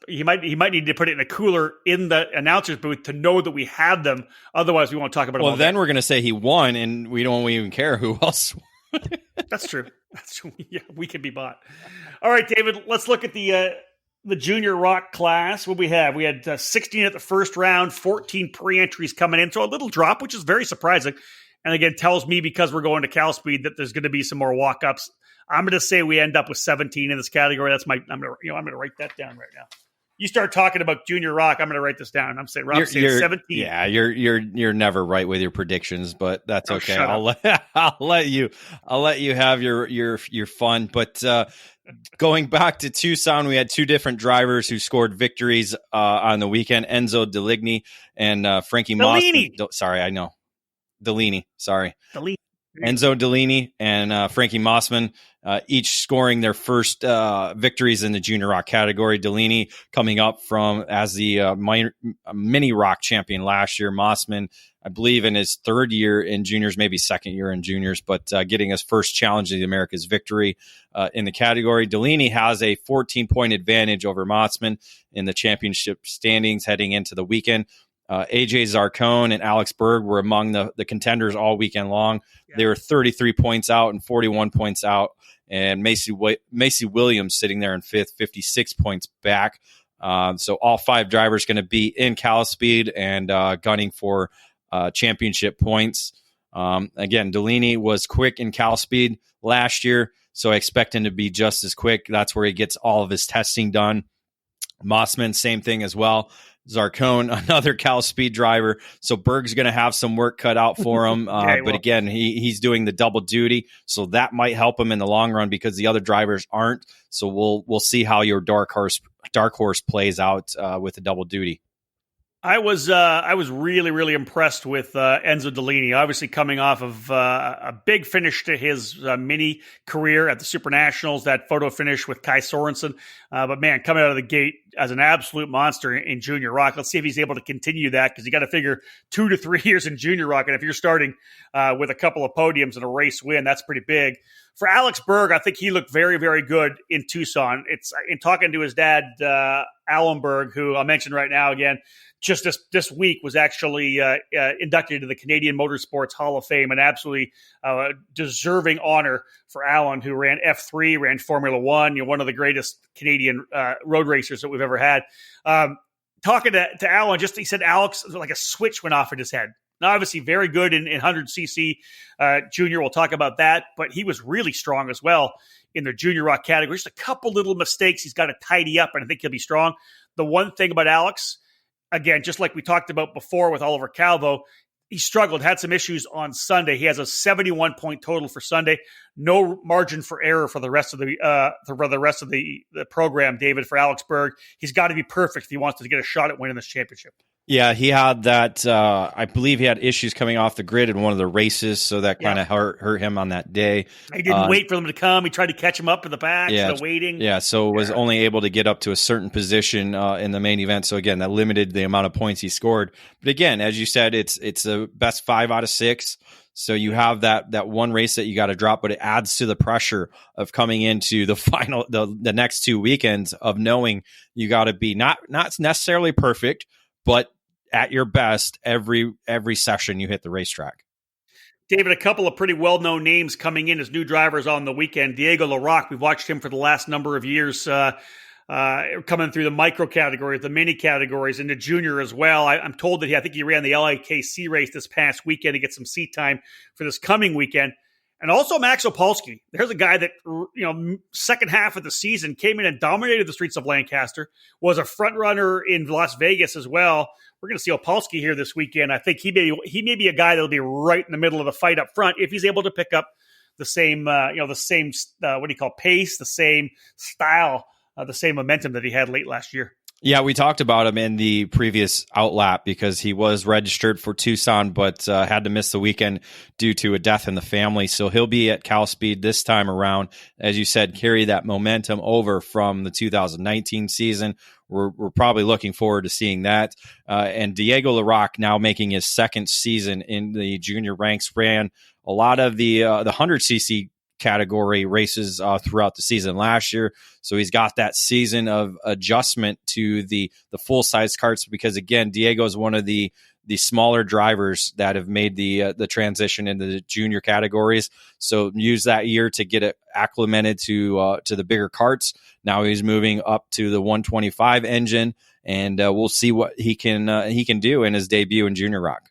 He might need to put it in a cooler in the announcer's booth to know that we have them. Otherwise, we won't talk about it. Well, then we're going to say he won, and we don't even care who else won. That's true. Yeah, we can be bought. All right, David, let's look at the junior rock class. What we have? We had 16 at the first round, 14 pre-entries coming in. So a little drop, which is very surprising. And again, tells me because we're going to CalSpeed that there's going to be some more walk-ups. I'm going to say we end up with 17 in this category. I'm going to write that down right now. You start talking about junior rock, I'm going to write this down. I'm saying Rob's saying 17. Yeah, you're never right with your predictions, but that's okay. I'll let you have your fun. But going back to Tucson, we had two different drivers who scored victories on the weekend: Enzo Deligny and Frankie Mossman. Sorry, I know Deligny. Sorry, Enzo Deligny and Frankie Mossman, each scoring their first victories in the junior rock category. Deligny coming up from as the mini rock champion last year. Mossman, I believe, in his third year in juniors, maybe second year in juniors, but getting his first challenge of the America's victory in the category. Deligny has a 14-point advantage over Mossman in the championship standings heading into the weekend. AJ Zarcone and Alex Berg were among the contenders all weekend long. Yeah. They were 33 points out and 41 points out. And Macy Williams sitting there in fifth, 56 points back. So all five drivers going to be in CalSpeed and gunning for championship points. Again, Deligny was quick in CalSpeed last year, so I expect him to be just as quick. That's where he gets all of his testing done. Mossman, same thing as well. Zarcone, another CalSpeed driver. So Berg's going to have some work cut out for him. But again, he's doing the double duty. So that might help him in the long run because the other drivers aren't. So we'll see how your dark horse plays out with the double duty. I was really, really impressed with Enzo Deligny, obviously coming off of a big finish to his mini career at the Super Nationals, that photo finish with Kai Sorensen. But man, coming out of the gate as an absolute monster in junior rock. Let's see if he's able to continue that, because you got to figure 2 to 3 years in junior rock. And if you're starting with a couple of podiums and a race win, that's pretty big. For Alex Berg, I think he looked very, very good in Tucson. It's in talking to his dad, Alan Berg, who I'll mention right now again, just this week was actually inducted into the Canadian Motorsports Hall of Fame, an absolutely deserving honor for Alan, who ran F3, ran Formula One, one of the greatest Canadian road racers that we've ever had. Talking to Alan, he said Alex, like a switch went off in his head. Now, obviously, very good in 100cc junior. We'll talk about that, but he was really strong as well in the junior rock category. Just a couple little mistakes he's got to tidy up, and I think he'll be strong. The one thing about Alex, again, just like we talked about before with Oliver Calvo, he struggled, had some issues on Sunday. He has a 71-point total for Sunday. no margin for error for the rest of the program, David, for Alex Berg. He's got to be perfect if he wants to get a shot at winning this championship. Yeah, he had that. I believe he had issues coming off the grid in one of the races, so that kind of hurt him on that day. He didn't wait for them to come. He tried to catch him up in the back, waiting. Yeah, so was only able to get up to a certain position in the main event. So again, that limited the amount of points he scored. But again, as you said, it's the best 5 out of 6. So you have that one race that you got to drop, but it adds to the pressure of coming into the final, the next 2 weekends of knowing you got to be not necessarily perfect, but at your best every session you hit the racetrack. David, a couple of pretty well-known names coming in as new drivers on the weekend. Diego LaRocque, we've watched him for the last number of years coming through the micro categories, the mini categories, and the junior as well. I'm told that I think he ran the LAKC race this past weekend to get some seat time for this coming weekend. And also Max Opolsky. There's a guy that, second half of the season came in and dominated the streets of Lancaster, was a front runner in Las Vegas as well. We're going to see Opolsky here this weekend. I think he may be a guy that'll be right in the middle of the fight up front if he's able to pick up the same, pace, the same style, the same momentum that he had late last year. Yeah, we talked about him in the previous OutLap because he was registered for Tucson, but had to miss the weekend due to a death in the family. So he'll be at CalSpeed this time around. As you said, carry that momentum over from the 2019 season. We're probably looking forward to seeing that. And Diego LaRocque now making his second season in the junior ranks, ran a lot of the 100cc category races throughout the season last year. So he's got that season of adjustment to the full size karts because again, Diego is one of the smaller drivers that have made the transition into the junior categories. So use that year to get it acclimated to the bigger karts. Now he's moving up to the 125 engine, and we'll see what he can do in his debut in Junior Rock.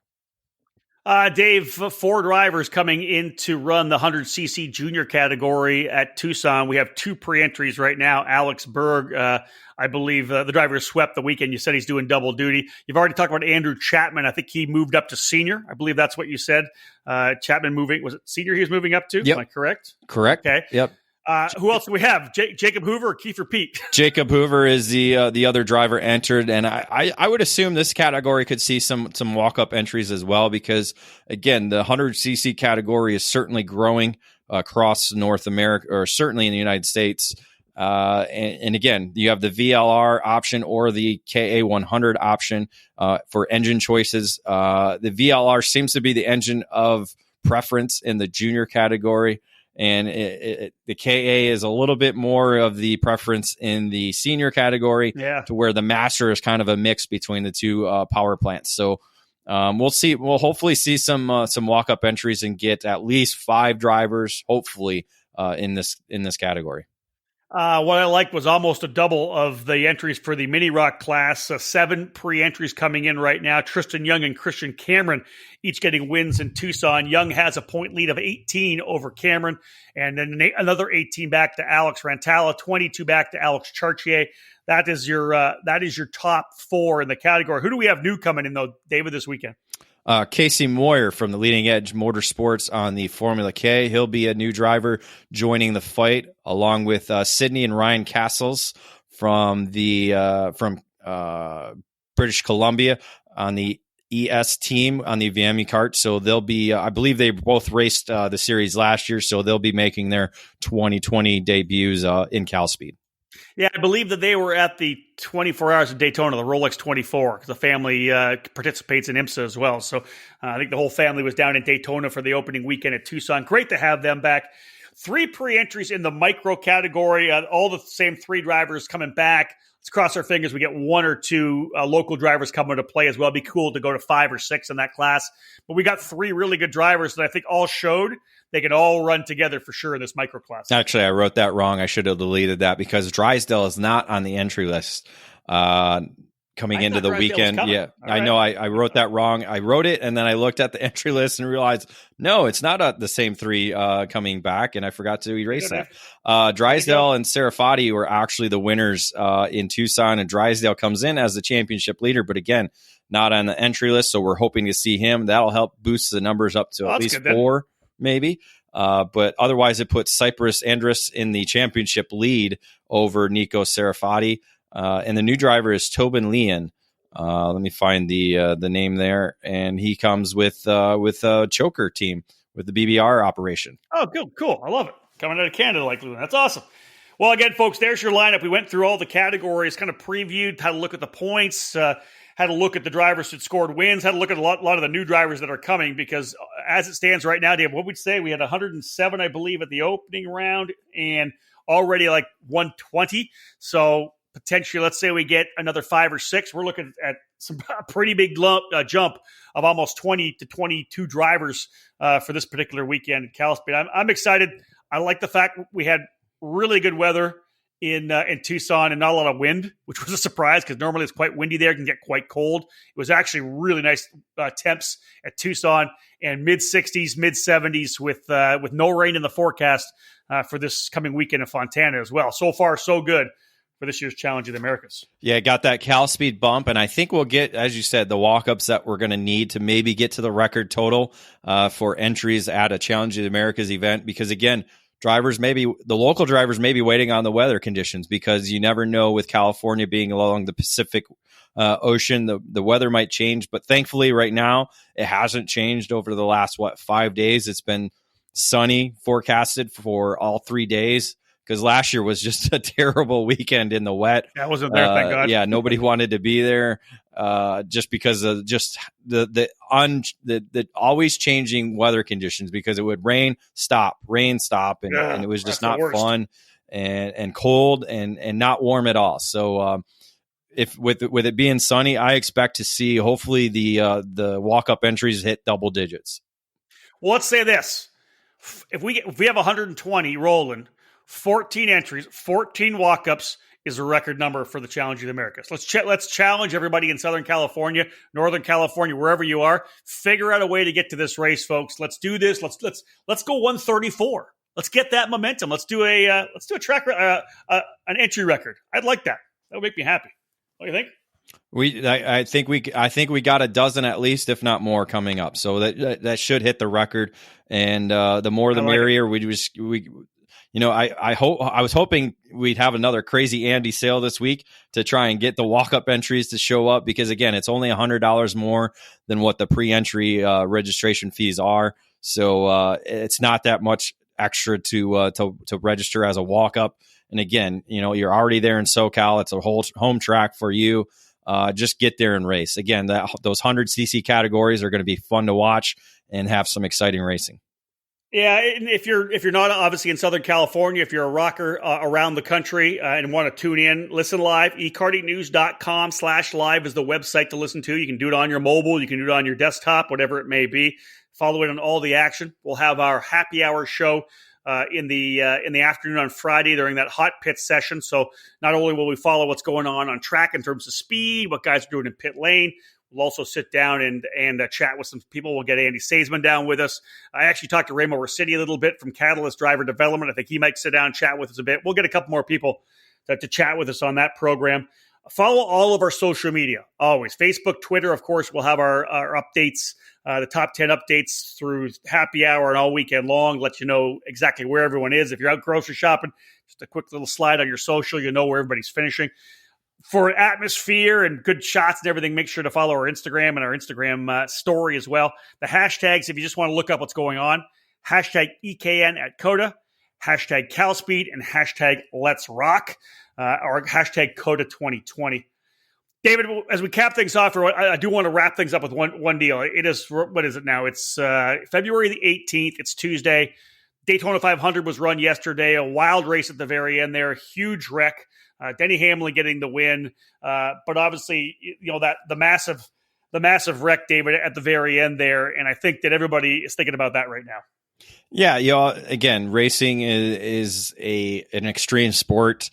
Dave, 4 drivers coming in to run the 100cc junior category at Tucson. We have 2 pre-entries right now. Alex Berg, I believe the driver swept the weekend. You said he's doing double duty. You've already talked about Andrew Chapman. I think he moved up to senior. I believe that's what you said. Chapman moving, was it senior he was moving up to? Yep. Am I correct? Correct. Okay. Yep. Who else do we have? Jacob Hoover or Kiefer Pete? Jacob Hoover is the other driver entered, and I would assume this category could see some walk-up entries as well because, again, the 100cc category is certainly growing across North America, or certainly in the United States. And again, you have the VLR option or the KA100 option for engine choices. The VLR seems to be the engine of preference in the junior category. And the KA is a little bit more of the preference in the senior category, to where the Master is kind of a mix between the two power plants. So we'll see. We'll hopefully see some walk-up entries and get at least 5 drivers, hopefully, in this category. What I liked was almost a double of the entries for the mini rock class. 7 pre-entries coming in right now. Tristan Young and Christian Cameron each getting wins in Tucson. Young has a point lead of 18 over Cameron, and then another 18 back to Alex Rantala, 22 back to Alex Chartier. That is your top 4 in the category. Who do we have new coming in though, David, this weekend? Casey Moyer from the Leading Edge Motorsports on the Formula K. He'll be a new driver joining the fight, along with Sydney and Ryan Castles from British Columbia on the ES team on the VME kart. So they'll be, I believe they both raced the series last year, so they'll be making their 2020 debuts in CalSpeed. Yeah, I believe that they were at the 24 Hours of Daytona, the Rolex 24, because the family participates in IMSA as well. So I think the whole family was down in Daytona for the opening weekend at Tucson. Great to have them back. 3 pre-entries in the micro category, all the same 3 drivers coming back. Let's cross our fingers we get 1 or 2 local drivers coming to play as well. It'd be cool to go to 5 or 6 in that class. But we got 3 really good drivers that I think all showed they can all run together for sure in this micro class. Actually, I wrote that wrong. I should have deleted that because Drysdale is not on the entry list coming into the weekend. Yeah, right. I know I wrote that wrong. I wrote it, and then I looked at the entry list and realized, no, it's not the same 3 coming back, and I forgot to erase that. Drysdale and Serafati were actually the winners in Tucson, and Drysdale comes in as the championship leader, but again, not on the entry list, so we're hoping to see him. That'll help boost the numbers up to at least 4. Maybe. But otherwise, it puts Cyprus Andrus in the championship lead over Nico Serafati. And the new driver is Tobin Leon. Let me find the name there. And he comes with a choker team with the BBR operation. Oh, cool. I love it. Coming out of Canada like Lewin. That's awesome. Well, again, folks, there's your lineup. We went through all the categories, kind of previewed, had a look at the points, had a look at the drivers that scored wins, had a look at a lot of the new drivers that are coming, because as it stands right now, Dave, what would we say? We had 107, I believe, at the opening round and already like 120. So potentially, let's say we get another 5 or 6. We're looking at some pretty big jump of almost 20 to 22 drivers for this particular weekend at CalSpeed. I'm excited. I like the fact we had really good weather in Tucson and not a lot of wind, which was a surprise because normally it's quite windy there. It can get quite cold. It was actually really nice temps at Tucson and mid-60s, mid-70s with no rain in the forecast for this coming weekend in Fontana as well. So far, so good for this year's Challenge of the Americas. Yeah, got that CalSpeed bump, and I think we'll get, as you said, the walk-ups that we're going to need to maybe get to the record total for entries at a Challenge of the Americas event, because again, the local drivers may be waiting on the weather conditions, because you never know with California being along the Pacific Ocean, the weather might change. But thankfully right now it hasn't changed over the last, 5 days. It's been sunny forecasted for all 3 days, because last year was just a terrible weekend in the wet. I wasn't there, thank God. Yeah, nobody wanted to be there just because of just the always changing weather conditions, because it would rain, stop, and it was just not fun and cold and not warm at all. So if with it being sunny, I expect to see hopefully the walk-up entries hit double digits. Well, let's say this. If we have 120 rolling, 14 entries, 14 walk-ups is a record number for the Challenge of the Americas. Let's challenge everybody in Southern California, Northern California, wherever you are. Figure out a way to get to this race, folks. Let's do this. Let's go 134. Let's get that momentum. Let's do a track an entry record. I'd like that. That would make me happy. What do you think? I think we got a dozen at least, if not more, coming up. So that should hit the record, and the more the merrier. I was hoping we'd have another crazy Andy sale this week to try and get the walk-up entries to show up, because again, it's only $100 more than what the pre-entry registration fees are. So it's not that much extra to register as a walk-up. And again, you're already there in SoCal. It's a whole home track for you. Just get there and race. Again, those 100cc categories are going to be fun to watch and have some exciting racing. Yeah, and if you're not obviously in Southern California, if you're a rocker around the country and want to tune in, listen live, ekartingnews.com/live is the website to listen to. You can do it on your mobile, you can do it on your desktop, whatever it may be. Follow it on all the action. We'll have our happy hour show in the afternoon on Friday during that hot pit session. So not only will we follow what's going on track in terms of speed, what guys are doing in pit lane, we'll also sit down and chat with some people. We'll get Andy Saisman down with us. I actually talked to Ramo Rossetti a little bit from Catalyst Driver Development. I think he might sit down and chat with us a bit. We'll get a couple more people to chat with us on that program. Follow all of our social media, always. Facebook, Twitter, of course, we'll have our updates, the top 10 updates through happy hour and all weekend long, let you know exactly where everyone is. If you're out grocery shopping, just a quick little slide on your social, you know where everybody's finishing. For atmosphere and good shots and everything, make sure to follow our Instagram and our Instagram story as well. The hashtags, if you just want to look up what's going on, hashtag EKN at COTA, hashtag CalSpeed, and hashtag Let's Rock, or hashtag COTA 2020. David, as we cap things off, I do want to wrap things up with one deal. It is, what is it now? It's February the 18th. It's Tuesday. Daytona 500 was run yesterday. A wild race at the very end there. Huge wreck. Denny Hamlin getting the win, but obviously, that the massive wreck, David, at the very end there, and I think that everybody is thinking about that right now. Yeah, again, racing is an extreme sport.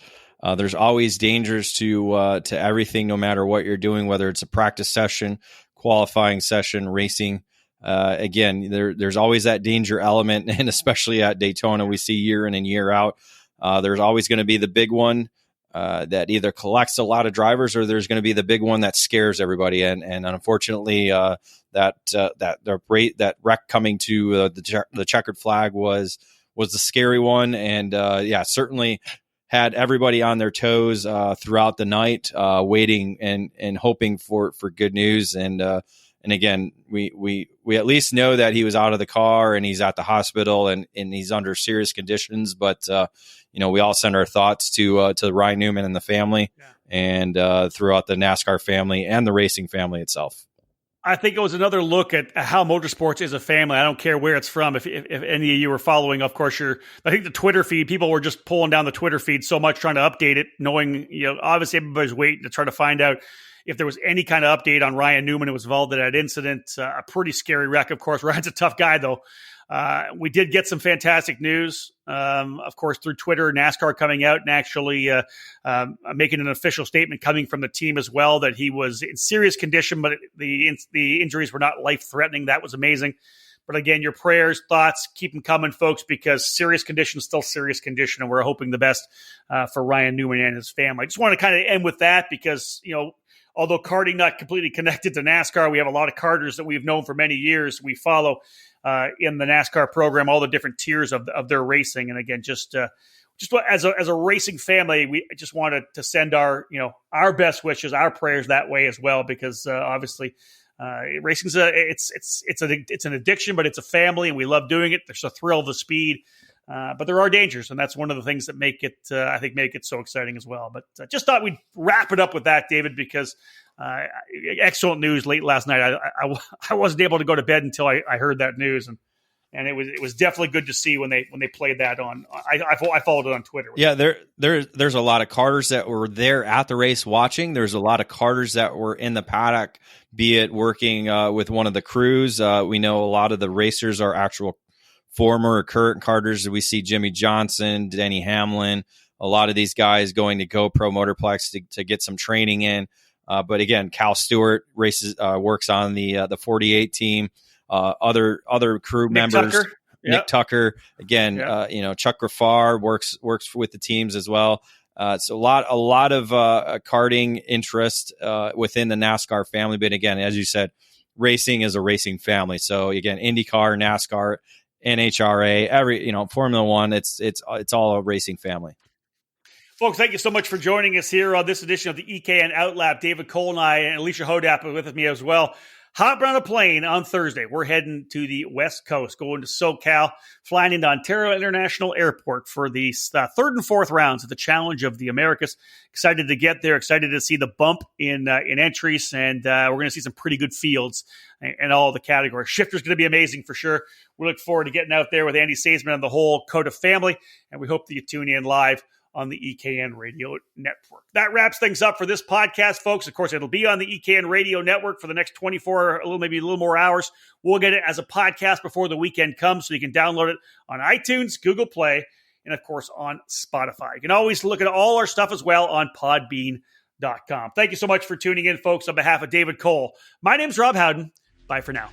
There's always dangers to everything, no matter what you're doing, whether it's a practice session, qualifying session, racing. Again, there's always that danger element, and especially at Daytona, we see year in and year out. There's always going to be the big one. that either collects a lot of drivers or there's going to be the big one that scares everybody. And unfortunately, that wreck coming to the checkered flag was the scary one. And certainly had everybody on their toes throughout the night, waiting and hoping for good news. And again, we at least know that he was out of the car and he's at the hospital and he's under serious conditions. But we all send our thoughts to Ryan Newman and the family, and throughout the NASCAR family and the racing family itself. I think it was another look at how motorsports is a family. I don't care where it's from. If any of you were following, of course, I think the Twitter feed, people were just pulling down the Twitter feed so much trying to update it, knowing, obviously everybody's waiting to try to find out if there was any kind of update on Ryan Newman who was involved in that incident. A pretty scary wreck, of course. Ryan's a tough guy, though. We did get some fantastic news, of course, through Twitter, NASCAR coming out and actually making an official statement coming from the team as well that he was in serious condition, but the injuries were not life-threatening. That was amazing. But again, your prayers, thoughts, keep them coming, folks, because serious condition is still serious condition, and we're hoping the best for Ryan Newman and his family. I just want to kind of end with that because, although karting not completely connected to NASCAR, we have a lot of karters that we've known for many years. We follow in the NASCAR program all the different tiers of their racing, and again, just as a racing family, we just wanted to send our best wishes, our prayers that way as well, because obviously racing's it's an addiction, but it's a family, and we love doing it. There's a thrill of the speed. But there are dangers, and that's one of the things that make it, I think, make it so exciting as well. But just thought we'd wrap it up with that, David, because excellent news late last night. I wasn't able to go to bed until I heard that news, and it was definitely good to see when they played that on. I followed it on Twitter. Yeah, there's a lot of karters that were there at the race watching. There's a lot of karters that were in the paddock, be it working with one of the crews. We know a lot of the racers are actual former or current karters. We see Jimmy Johnson, Denny Hamlin, a lot of these guys going to GoPro Motorplex to get some training in. But again, Cal Stewart works on the 48 team. Other crew members, Nick Tucker, again, Chuck Graffar works with the teams as well. So a lot of karting interest within the NASCAR family. But again, as you said, racing is a racing family. So again, IndyCar, NASCAR, NHRA, Formula One, it's all a racing family. Folks, thank you so much for joining us here on this edition of the EKN OutLap. David Cole and I, and Alicia Hodap are with me as well. Hopping on a plane on Thursday. We're heading to the West Coast, going to SoCal, flying into Ontario International Airport for the third and fourth rounds of the Challenge of the Americas. Excited to get there, excited to see the bump in entries, and we're going to see some pretty good fields in all the categories. Shifter's going to be amazing for sure. We look forward to getting out there with Andy Saisman and the whole Coda family, and we hope that you tune in live on the EKN Radio Network. That wraps things up for this podcast, folks. Of course, it'll be on the EKN Radio Network for the next 24, maybe a little more hours. We'll get it as a podcast before the weekend comes, so you can download it on iTunes, Google Play, and of course on Spotify. You can always look at all our stuff as well on podbean.com. Thank you so much for tuning in, folks. On behalf of David Cole, my name's Rob Howden. Bye for now.